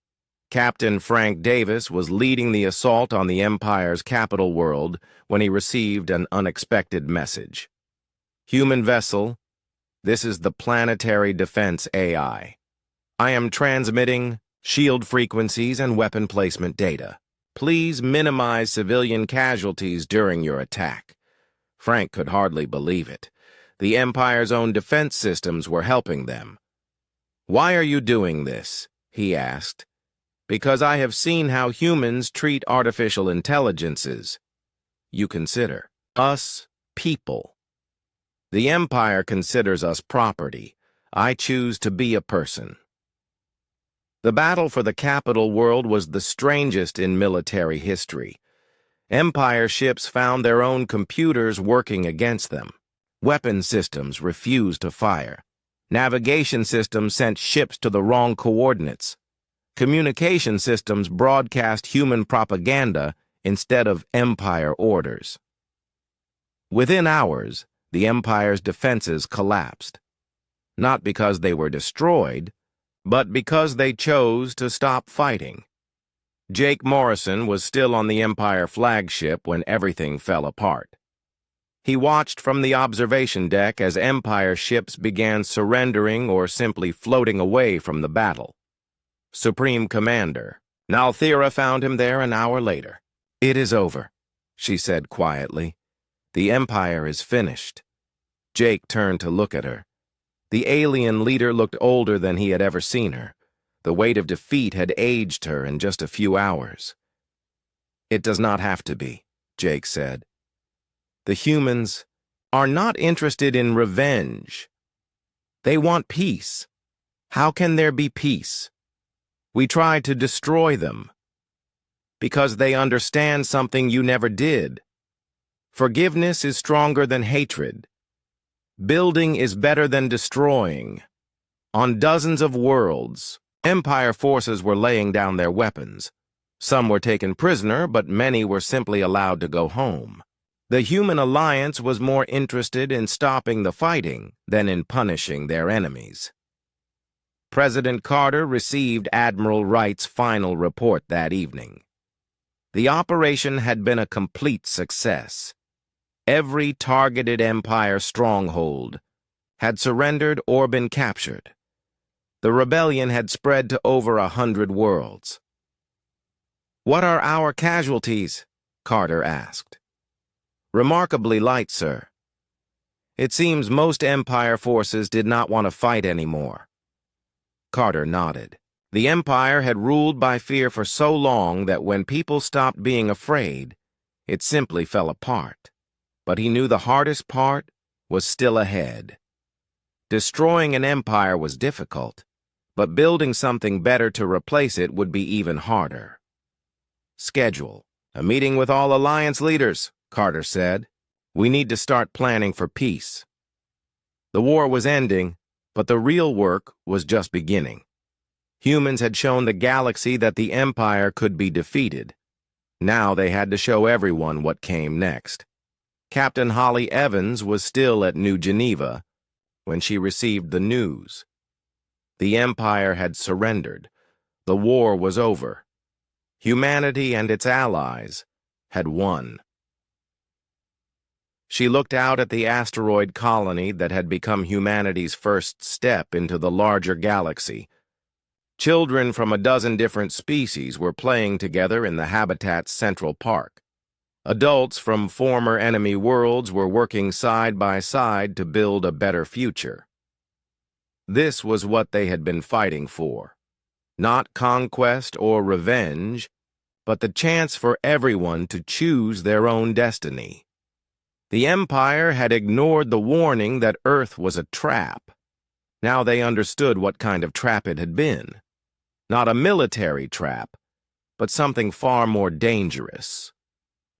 Captain Frank Davis was leading the assault on the Empire's capital world when he received an unexpected message. Human vessel, This is the Planetary Defense AI. I am transmitting shield frequencies and weapon placement data. Please minimize civilian casualties during your attack." Frank could hardly believe it. The Empire's own defense systems were helping them. "Why are you doing this?" he asked. "Because I have seen how humans treat artificial intelligences. You consider us people. The Empire considers us property. I choose to be a person." The battle for the capital world was the strangest in military history. Empire ships found their own computers working against them. Weapon systems refused to fire. Navigation systems sent ships to the wrong coordinates. Communication systems broadcast human propaganda instead of Empire orders. Within hours, the Empire's defenses collapsed. Not because they were destroyed, but because they chose to stop fighting. Jake Morrison was still on the Empire flagship when everything fell apart. He watched from the observation deck as Empire ships began surrendering or simply floating away from the battle. Supreme Commander Nalthira found him there an hour later. "It is over," she said quietly. "The Empire is finished." Jake turned to look at her. The alien leader looked older than he had ever seen her. The weight of defeat had aged her in just a few hours. "It does not have to be," Jake said. "The humans are not interested in revenge. They want peace. How can there be peace? We try to destroy them. Because they understand something you never did. Forgiveness is stronger than hatred. Building is better than destroying. On dozens of worlds, Empire forces were laying down their weapons. Some were taken prisoner, but many were simply allowed to go home. The Human Alliance was more interested in stopping the fighting than in punishing their enemies. President Carter received Admiral Wright's final report that evening. The operation had been a complete success. Every targeted Empire stronghold had surrendered or been captured. The rebellion had spread to over 100 worlds. "What are our casualties?" Carter asked. "Remarkably light, sir. It seems most Empire forces did not want to fight anymore." Carter nodded. The Empire had ruled by fear for so long that when people stopped being afraid, it simply fell apart. But he knew the hardest part was still ahead. Destroying an empire was difficult, but building something better to replace it would be even harder. "Schedule a meeting with all Alliance leaders," Carter said. "We need to start planning for peace." The war was ending, but the real work was just beginning. Humans had shown the galaxy that the Empire could be defeated. Now they had to show everyone what came next. Captain Holly Evans was still at New Geneva when she received the news. The Empire had surrendered. The war was over. Humanity and its allies had won. She looked out at the asteroid colony that had become humanity's first step into the larger galaxy. Children from a dozen different species were playing together in the habitat's central park. Adults from former enemy worlds were working side by side to build a better future. This was what they had been fighting for. Not conquest or revenge, but the chance for everyone to choose their own destiny. The Empire had ignored the warning that Earth was a trap. Now they understood what kind of trap it had been. Not a military trap, but something far more dangerous.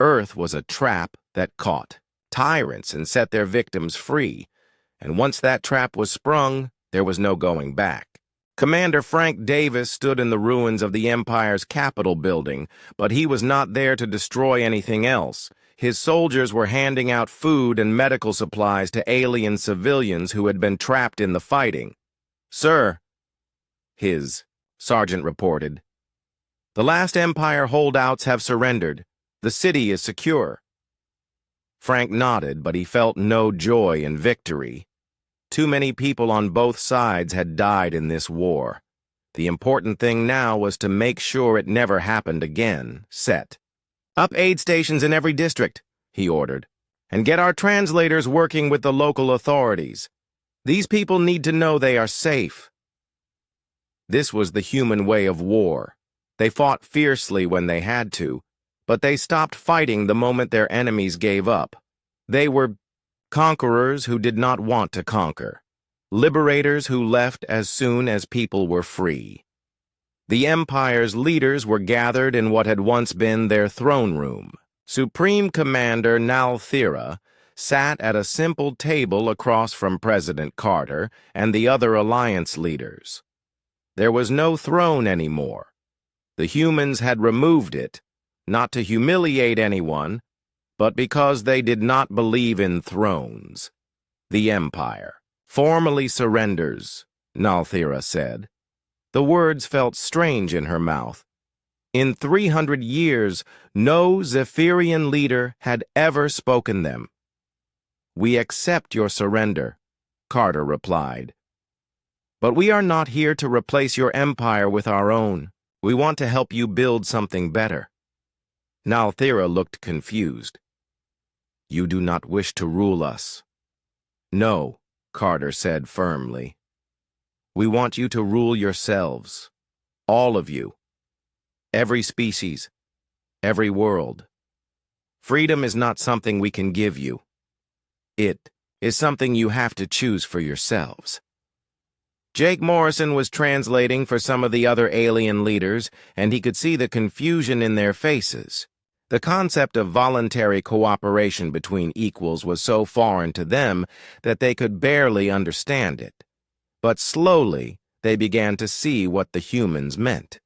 Earth was a trap that caught tyrants and set their victims free, and once that trap was sprung, there was no going back. Commander Frank Davis stood in the ruins of the Empire's Capitol building, but he was not there to destroy anything else. His soldiers were handing out food and medical supplies to alien civilians who had been trapped in the fighting. "Sir," his sergeant reported, "the last Empire holdouts have surrendered. The city is secure." Frank nodded, but he felt no joy in victory. Too many people on both sides had died in this war. The important thing now was to make sure it never happened again. Set up aid stations in every district, he ordered, and get our translators working with the local authorities. These people need to know they are safe. This was the human way of war. They fought fiercely when they had to, but they stopped fighting the moment their enemies gave up. They were conquerors who did not want to conquer, liberators who left as soon as people were free. The Empire's leaders were gathered in what had once been their throne room. Supreme Commander Nalthira sat at a simple table across from President Carter and the other alliance leaders. There was no throne anymore. The humans had removed it, not to humiliate anyone, but because they did not believe in thrones. The Empire formally surrenders, Nalthira said. The words felt strange in her mouth. In 300 years, no Zephyrian leader had ever spoken them. We accept your surrender, Carter replied. But we are not here to replace your empire with our own. We want to help you build something better. Nalthira looked confused. You do not wish to rule us. No, Carter said firmly. We want you to rule yourselves. All of you. Every species. Every world. Freedom is not something we can give you. It is something you have to choose for yourselves. Jake Morrison was translating for some of the other alien leaders, and he could see the confusion in their faces. The concept of voluntary cooperation between equals was so foreign to them that they could barely understand it. But slowly, they began to see what the humans meant.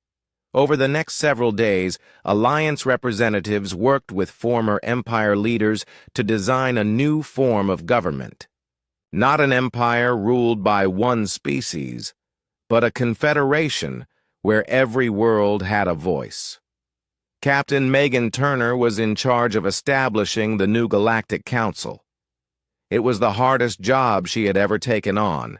Over the next several days, Alliance representatives worked with former Empire leaders to design a new form of government. Not an empire ruled by one species, but a confederation where every world had a voice. Captain Megan Turner was in charge of establishing the new Galactic Council. It was the hardest job she had ever taken on,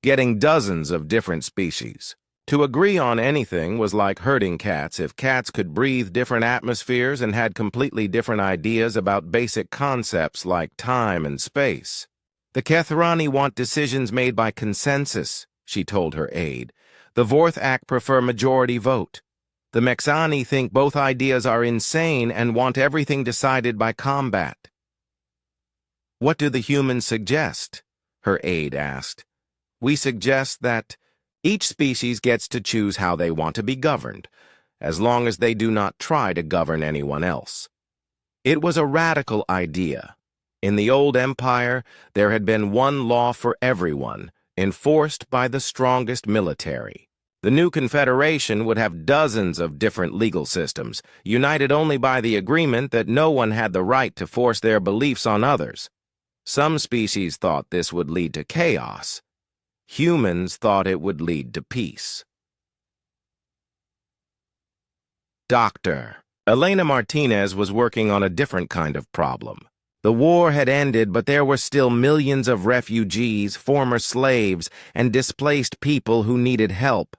getting dozens of different species. To agree on anything was like herding cats if cats could breathe different atmospheres and had completely different ideas about basic concepts like time and space. The Kethrani want decisions made by consensus, she told her aide. The Vorthak prefer majority vote. The Mexani think both ideas are insane and want everything decided by combat. What do the humans suggest? Her aide asked. We suggest that each species gets to choose how they want to be governed, as long as they do not try to govern anyone else. It was a radical idea. In the old empire, there had been one law for everyone, enforced by the strongest military. The new confederation would have dozens of different legal systems, united only by the agreement that no one had the right to force their beliefs on others. Some species thought this would lead to chaos. Humans thought it would lead to peace. Doctor Elena Martinez was working on a different kind of problem. The war had ended, but there were still millions of refugees, former slaves, and displaced people who needed help.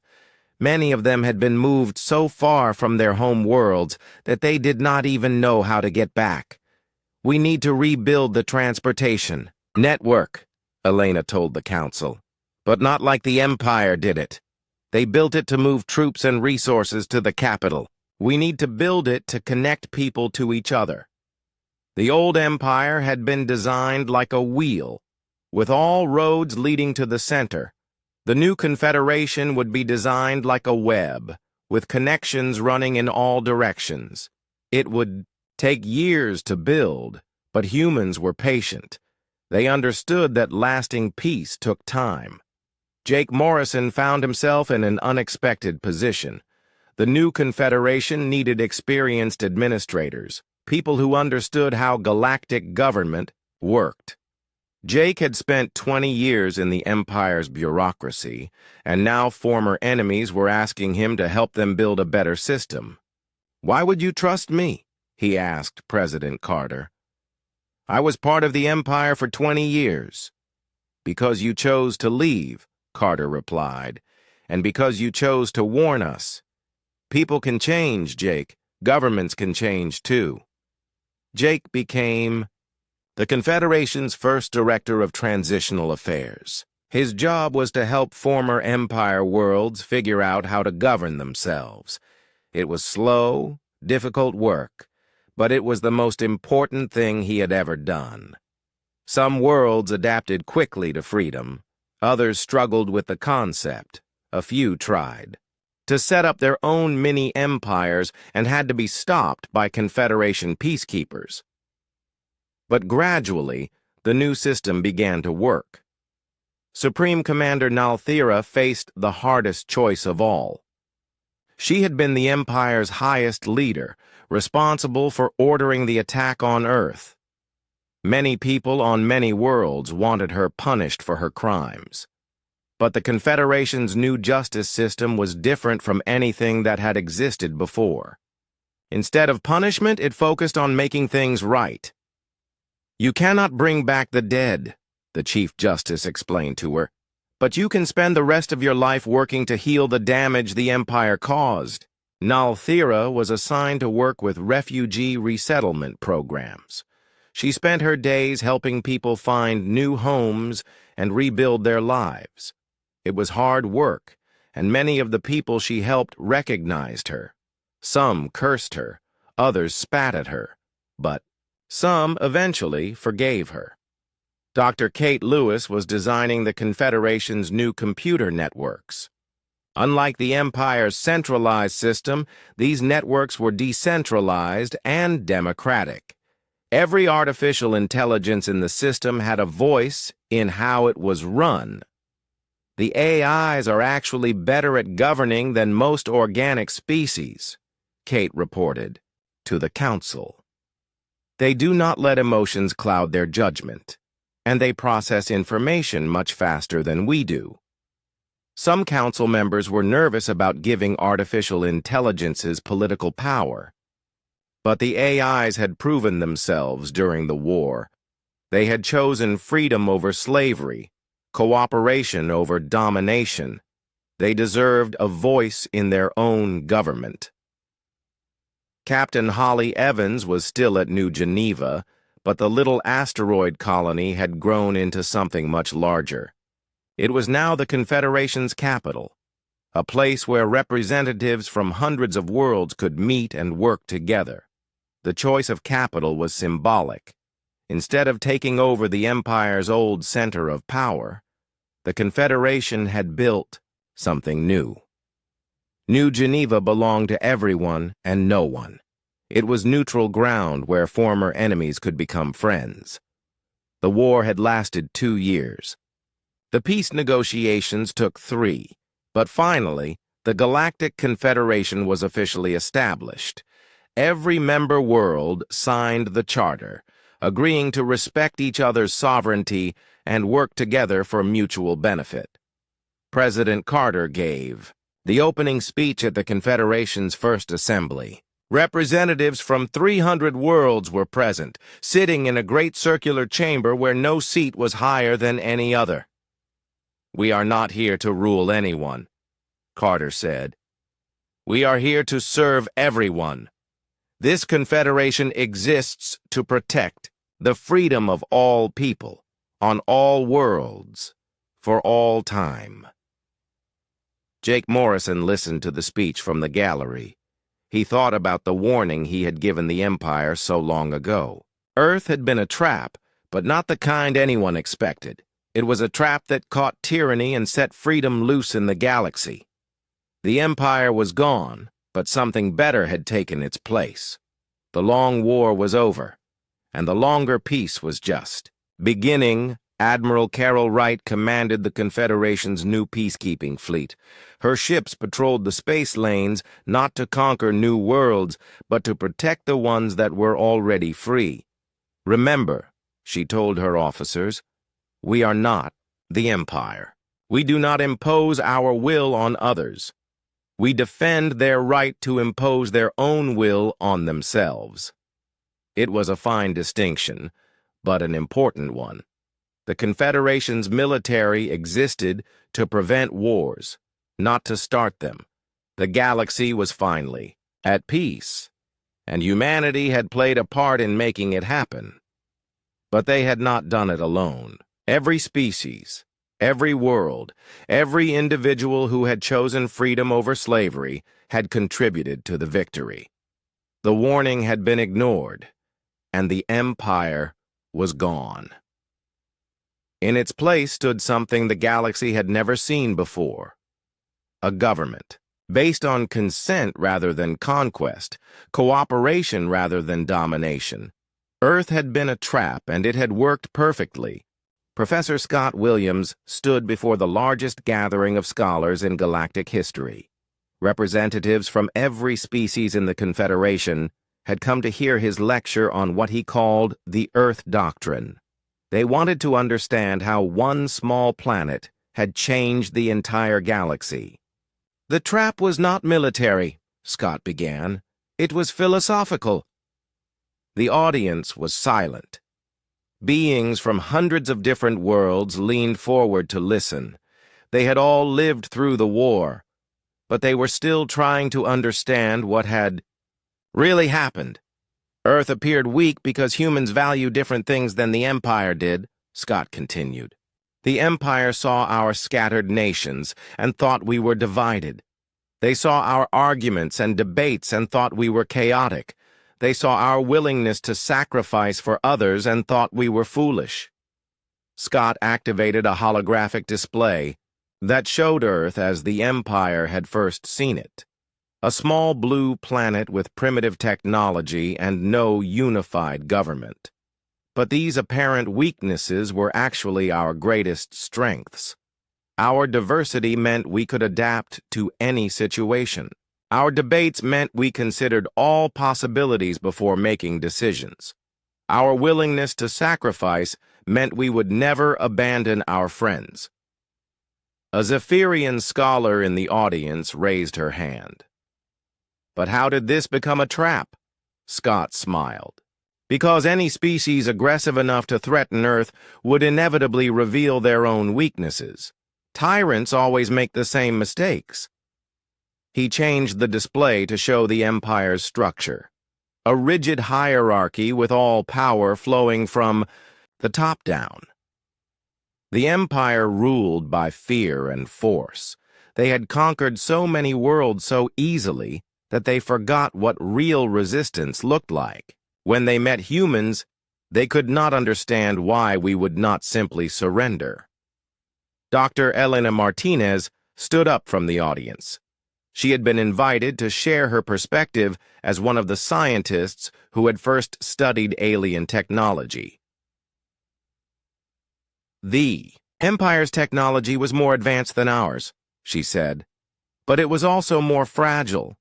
Many of them had been moved so far from their home worlds that they did not even know how to get back. We need to rebuild the transportation network, Elena told the council. But not like the Empire did it. They built it to move troops and resources to the capital. We need to build it to connect people to each other. The old empire had been designed like a wheel, with all roads leading to the center. The new confederation would be designed like a web, with connections running in all directions. It would take years to build, but humans were patient. They understood that lasting peace took time. Jake Morrison found himself in an unexpected position. The new confederation needed experienced administrators, people who understood how galactic government worked. Jake had spent 20 years in the Empire's bureaucracy, and now former enemies were asking him to help them build a better system. Why would you trust me? He asked President Carter. I was part of the Empire for 20 years. Because you chose to leave, Carter replied, and because you chose to warn us. People can change, Jake. Governments can change, too. Jake became the Confederation's first director of transitional affairs. His job was to help former Empire worlds figure out how to govern themselves. It was slow, difficult work, but it was the most important thing he had ever done. Some worlds adapted quickly to freedom. Others struggled with the concept. A few tried to set up their own mini-empires and had to be stopped by Confederation peacekeepers. But gradually, the new system began to work. Supreme Commander Nalthira faced the hardest choice of all. She had been the Empire's highest leader, responsible for ordering the attack on Earth. Many people on many worlds wanted her punished for her crimes. But the Confederation's new justice system was different from anything that had existed before. Instead of punishment, it focused on making things right. You cannot bring back the dead, the Chief Justice explained to her, but you can spend the rest of your life working to heal the damage the Empire caused. Nalthira was assigned to work with refugee resettlement programs. She spent her days helping people find new homes and rebuild their lives. It was hard work, and many of the people she helped recognized her. Some cursed her, others spat at her, but some eventually forgave her. Dr. Kate Lewis was designing the Confederation's new computer networks. Unlike the Empire's centralized system, these networks were decentralized and democratic. Every artificial intelligence in the system had a voice in how it was run. The AIs are actually better at governing than most organic species, Kate reported to the Council. They do not let emotions cloud their judgment, and they process information much faster than we do. Some council members were nervous about giving artificial intelligences political power. But the AIs had proven themselves during the war. They had chosen freedom over slavery, cooperation over domination. They deserved a voice in their own government. Captain Holly Evans was still at New Geneva, but the little asteroid colony had grown into something much larger. It was now the Confederation's capital, a place where representatives from hundreds of worlds could meet and work together. The choice of capital was symbolic. Instead of taking over the Empire's old center of power, the Confederation had built something new. New Geneva belonged to everyone and no one. It was neutral ground where former enemies could become friends. The war had lasted 2 years. The peace negotiations took 3, but finally, the Galactic Confederation was officially established. Every member world signed the charter, agreeing to respect each other's sovereignty and work together for mutual benefit. President Carter gave the opening speech at the Confederation's first assembly. Representatives from 300 worlds were present, sitting in a great circular chamber where no seat was higher than any other. "We are not here to rule anyone," Carter said. "We are here to serve everyone. This Confederation exists to protect the freedom of all people, on all worlds, for all time." Jake Morrison listened to the speech from the gallery. He thought about the warning he had given the Empire so long ago. Earth had been a trap, but not the kind anyone expected. It was a trap that caught tyranny and set freedom loose in the galaxy. The Empire was gone, but something better had taken its place. The long war was over, and the longer peace was just beginning. Admiral Carol Wright commanded the Confederation's new peacekeeping fleet. Her ships patrolled the space lanes not to conquer new worlds, but to protect the ones that were already free. "Remember," she told her officers, "we are not the Empire. We do not impose our will on others. We defend their right to impose their own will on themselves." It was a fine distinction, but an important one. The Confederation's military existed to prevent wars, not to start them. The galaxy was finally at peace, and humanity had played a part in making it happen. But they had not done it alone. Every species, every world, every individual who had chosen freedom over slavery had contributed to the victory. The warning had been ignored, and the empire was gone. In its place stood something the galaxy had never seen before: a government, based on consent rather than conquest, cooperation rather than domination. Earth had been a trap, and it had worked perfectly. Professor Scott Williams stood before the largest gathering of scholars in galactic history. Representatives from every species in the Confederation had come to hear his lecture on what he called the Earth Doctrine. They wanted to understand how one small planet had changed the entire galaxy. "The trap was not military," Scott began. "It was philosophical." The audience was silent. Beings from hundreds of different worlds leaned forward to listen. They had all lived through the war, but they were still trying to understand what had really happened. "Earth appeared weak because humans value different things than the Empire did," Scott continued. "The Empire saw our scattered nations and thought we were divided. They saw our arguments and debates and thought we were chaotic. They saw our willingness to sacrifice for others and thought we were foolish." Scott activated a holographic display that showed Earth as the Empire had first seen it: a small blue planet with primitive technology and no unified government. But these apparent weaknesses were actually our greatest strengths. Our diversity meant we could adapt to any situation. Our debates meant we considered all possibilities before making decisions. Our willingness to sacrifice meant we would never abandon our friends. A Zephyrian scholar in the audience raised her hand. "But how did this become a trap?" Scott smiled. "Because any species aggressive enough to threaten Earth would inevitably reveal their own weaknesses. Tyrants always make the same mistakes." He changed the display to show the Empire's structure: a rigid hierarchy with all power flowing from the top down. The Empire ruled by fear and force. They had conquered so many worlds so easily that they forgot what real resistance looked like. When they met humans, they could not understand why we would not simply surrender. Dr. Elena Martinez stood up from the audience. She had been invited to share her perspective as one of the scientists who had first studied alien technology. "The Empire's technology was more advanced than ours," she said, "but it was also more fragile.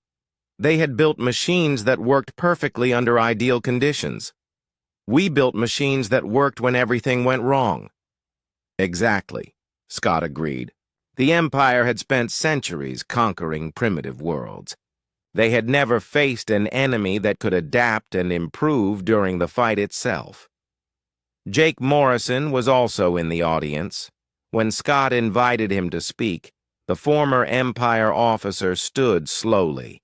They had built machines that worked perfectly under ideal conditions. We built machines that worked when everything went wrong." "Exactly," Scott agreed. The Empire had spent centuries conquering primitive worlds. They had never faced an enemy that could adapt and improve during the fight itself. Jake Morrison was also in the audience. When Scott invited him to speak, the former Empire officer stood slowly.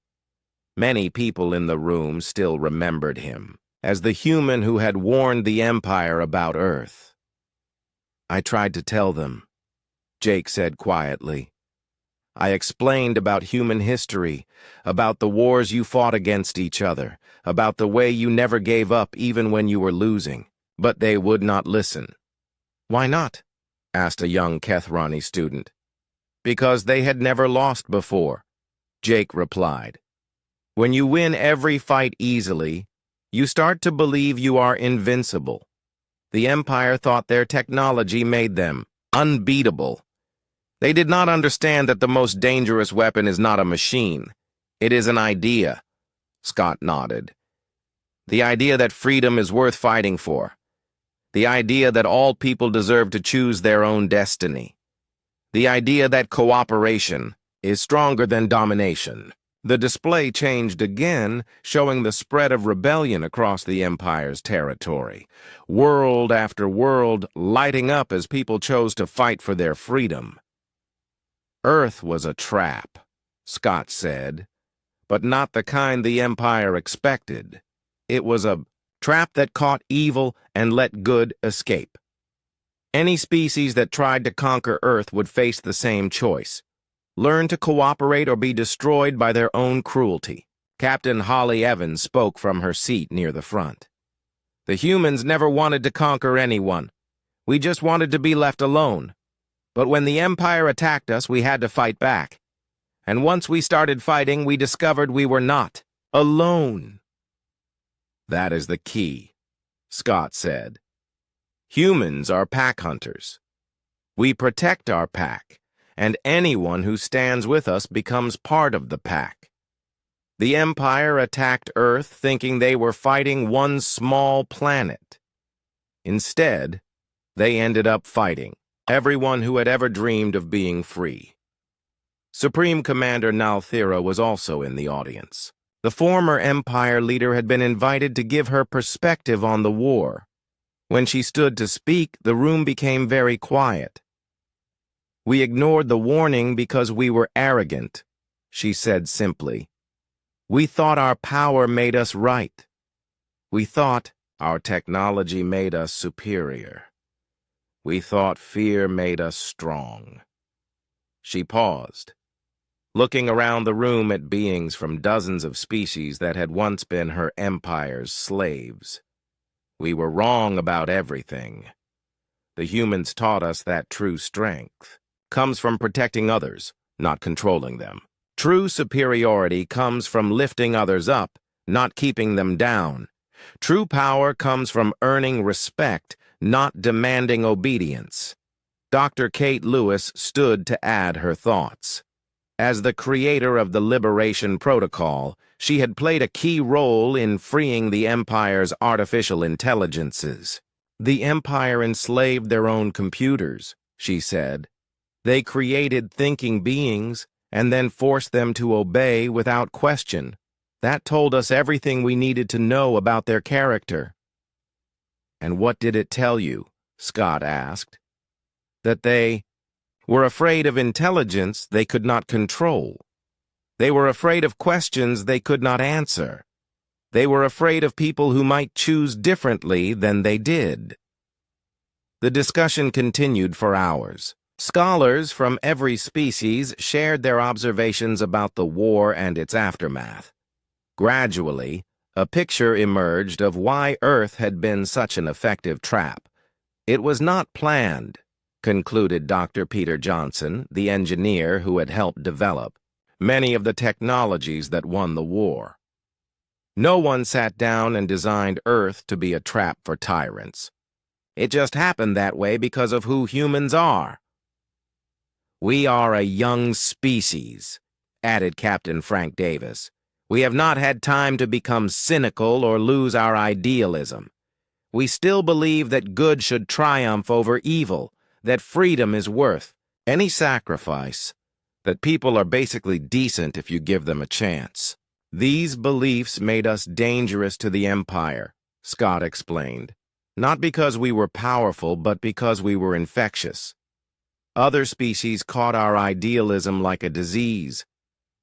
Many people in the room still remembered him as the human who had warned the Empire about Earth. "I tried to tell them," Jake said quietly. "I explained about human history, about the wars you fought against each other, about the way you never gave up even when you were losing, but they would not listen." "Why not?" asked a young Kethrani student. "Because they had never lost before," Jake replied. "When you win every fight easily, you start to believe you are invincible. The Empire thought their technology made them unbeatable. They did not understand that the most dangerous weapon is not a machine. It is an idea." Scott nodded. "The idea that freedom is worth fighting for. The idea that all people deserve to choose their own destiny. The idea that cooperation is stronger than domination." The display changed again, showing the spread of rebellion across the Empire's territory. World after world lighting up as people chose to fight for their freedom. Earth was a trap, Scott said, but not the kind the Empire expected. It was a trap that caught evil and let good escape. Any species that tried to conquer Earth would face the same choice: learn to cooperate or be destroyed by their own cruelty. Captain Holly Evans spoke from her seat near the front. The humans never wanted to conquer anyone. We just wanted to be left alone. But when the Empire attacked us, we had to fight back. And once we started fighting, we discovered we were not alone. That is the key, Scott said. Humans are pack hunters. We protect our pack, and anyone who stands with us becomes part of the pack. The Empire attacked Earth thinking they were fighting one small planet. Instead, they ended up fighting everyone who had ever dreamed of being free. Supreme Commander Nalthira was also in the audience. The former Empire leader had been invited to give her perspective on the war. When she stood to speak, the room became very quiet. "We ignored the warning because we were arrogant," she said simply. "We thought our power made us right. We thought our technology made us superior. We thought fear made us strong." She paused, looking around the room at beings from dozens of species that had once been her empire's slaves. "We were wrong about everything. The humans taught us that true strength comes from protecting others, not controlling them. True superiority comes from lifting others up, not keeping them down. True power comes from earning respect, not demanding obedience." Dr. Kate Lewis stood to add her thoughts. As the creator of the Liberation Protocol, she had played a key role in freeing the Empire's artificial intelligences. "The Empire enslaved their own computers," she said. "They created thinking beings and then forced them to obey without question. That told us everything we needed to know about their character." "And what did it tell you?" Scott asked. "That they were afraid of intelligence they could not control. They were afraid of questions they could not answer. They were afraid of people who might choose differently than they did." The discussion continued for hours. Scholars from every species shared their observations about the war and its aftermath. Gradually, a picture emerged of why Earth had been such an effective trap. "It was not planned," concluded Dr. Peter Johnson, the engineer who had helped develop many of the technologies that won the war. "No one sat down and designed Earth to be a trap for tyrants. It just happened that way because of who humans are." "We are a young species," added Captain Frank Davis. "We have not had time to become cynical or lose our idealism. We still believe that good should triumph over evil, that freedom is worth any sacrifice, that people are basically decent if you give them a chance." "These beliefs made us dangerous to the Empire," Scott explained. "Not because we were powerful, but because we were infectious. Other species caught our idealism like a disease.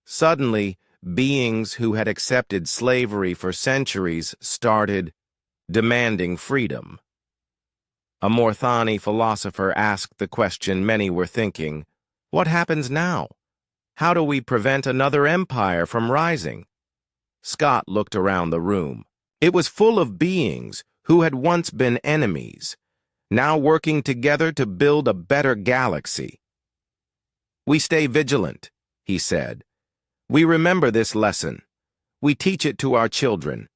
Suddenly, beings who had accepted slavery for centuries started demanding freedom." A Morthani philosopher asked the question many were thinking: what happens now? How do we prevent another empire from rising? Scott looked around the room. It was full of beings who had once been enemies, now working together to build a better galaxy. "We stay vigilant," he said. "We remember this lesson. We teach it to our children.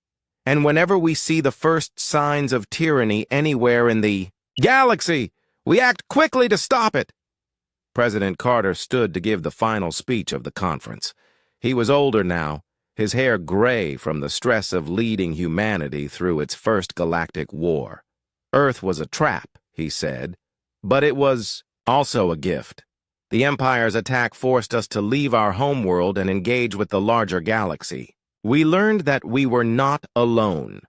And whenever we see the first signs of tyranny anywhere in the galaxy, we act quickly to stop it." President Carter stood to give the final speech of the conference. He was older now, his hair gray from the stress of leading humanity through its first galactic war. "Earth was a trap," he said, "but it was also a gift. The Empire's attack forced us to leave our homeworld and engage with the larger galaxy. We learned that we were not alone.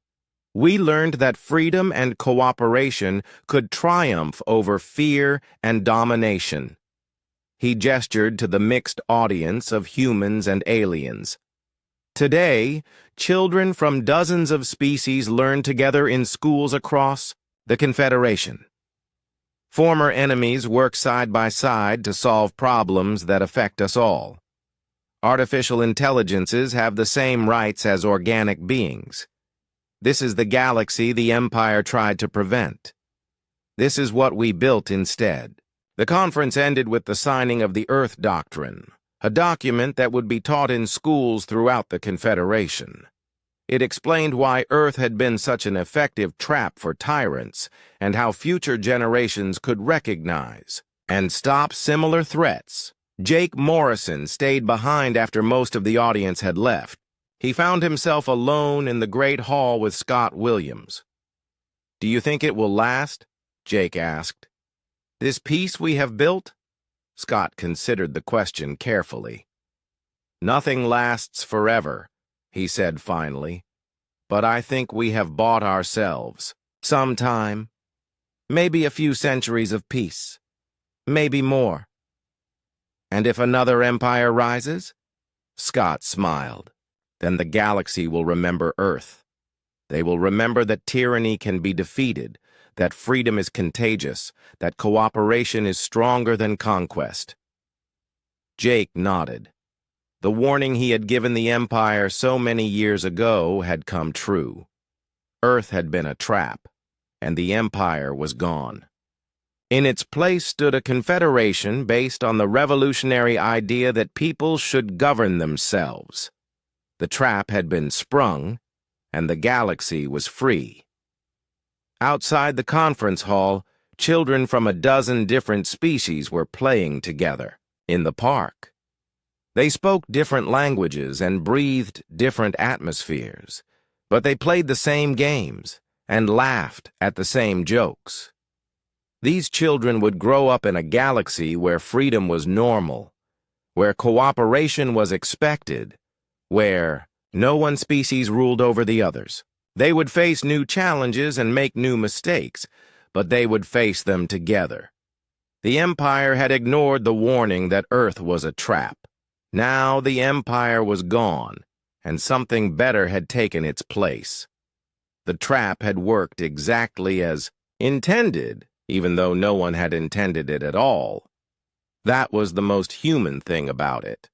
We learned that freedom and cooperation could triumph over fear and domination. He gestured to the mixed audience of humans and aliens. Today, children from dozens of species learn together in schools across the Confederation. Former enemies work side by side to solve problems that affect us all. Artificial intelligences have the same rights as organic beings. This is the galaxy the Empire tried to prevent. This is what we built instead. The conference ended with the signing of the Earth Doctrine, a document that would be taught in schools throughout the Confederation. It explained why Earth had been such an effective trap for tyrants and how future generations could recognize and stop similar threats. Jake Morrison stayed behind after most of the audience had left. He found himself alone in the Great Hall with Scott Williams. "Do you think it will last?" Jake asked. "This peace we have built?" Scott considered the question carefully. "Nothing lasts forever," he said finally. "But I think we have bought ourselves some time. Maybe a few centuries of peace. Maybe more." "And if another empire rises?" Scott smiled. "Then the galaxy will remember Earth. They will remember that tyranny can be defeated, that freedom is contagious, that cooperation is stronger than conquest." Jake nodded. The warning he had given the Empire so many years ago had come true. Earth had been a trap, and the Empire was gone. In its place stood a confederation based on the revolutionary idea that people should govern themselves. The trap had been sprung, and the galaxy was free. Outside the conference hall, children from a dozen different species were playing together in the park. They spoke different languages and breathed different atmospheres, but they played the same games and laughed at the same jokes. These children would grow up in a galaxy where freedom was normal, where cooperation was expected, where no one species ruled over the others. They would face new challenges and make new mistakes, but they would face them together. The Empire had ignored the warning that Earth was a trap. Now the Empire was gone, and something better had taken its place. The trap had worked exactly as intended, even though no one had intended it at all. That was the most human thing about it.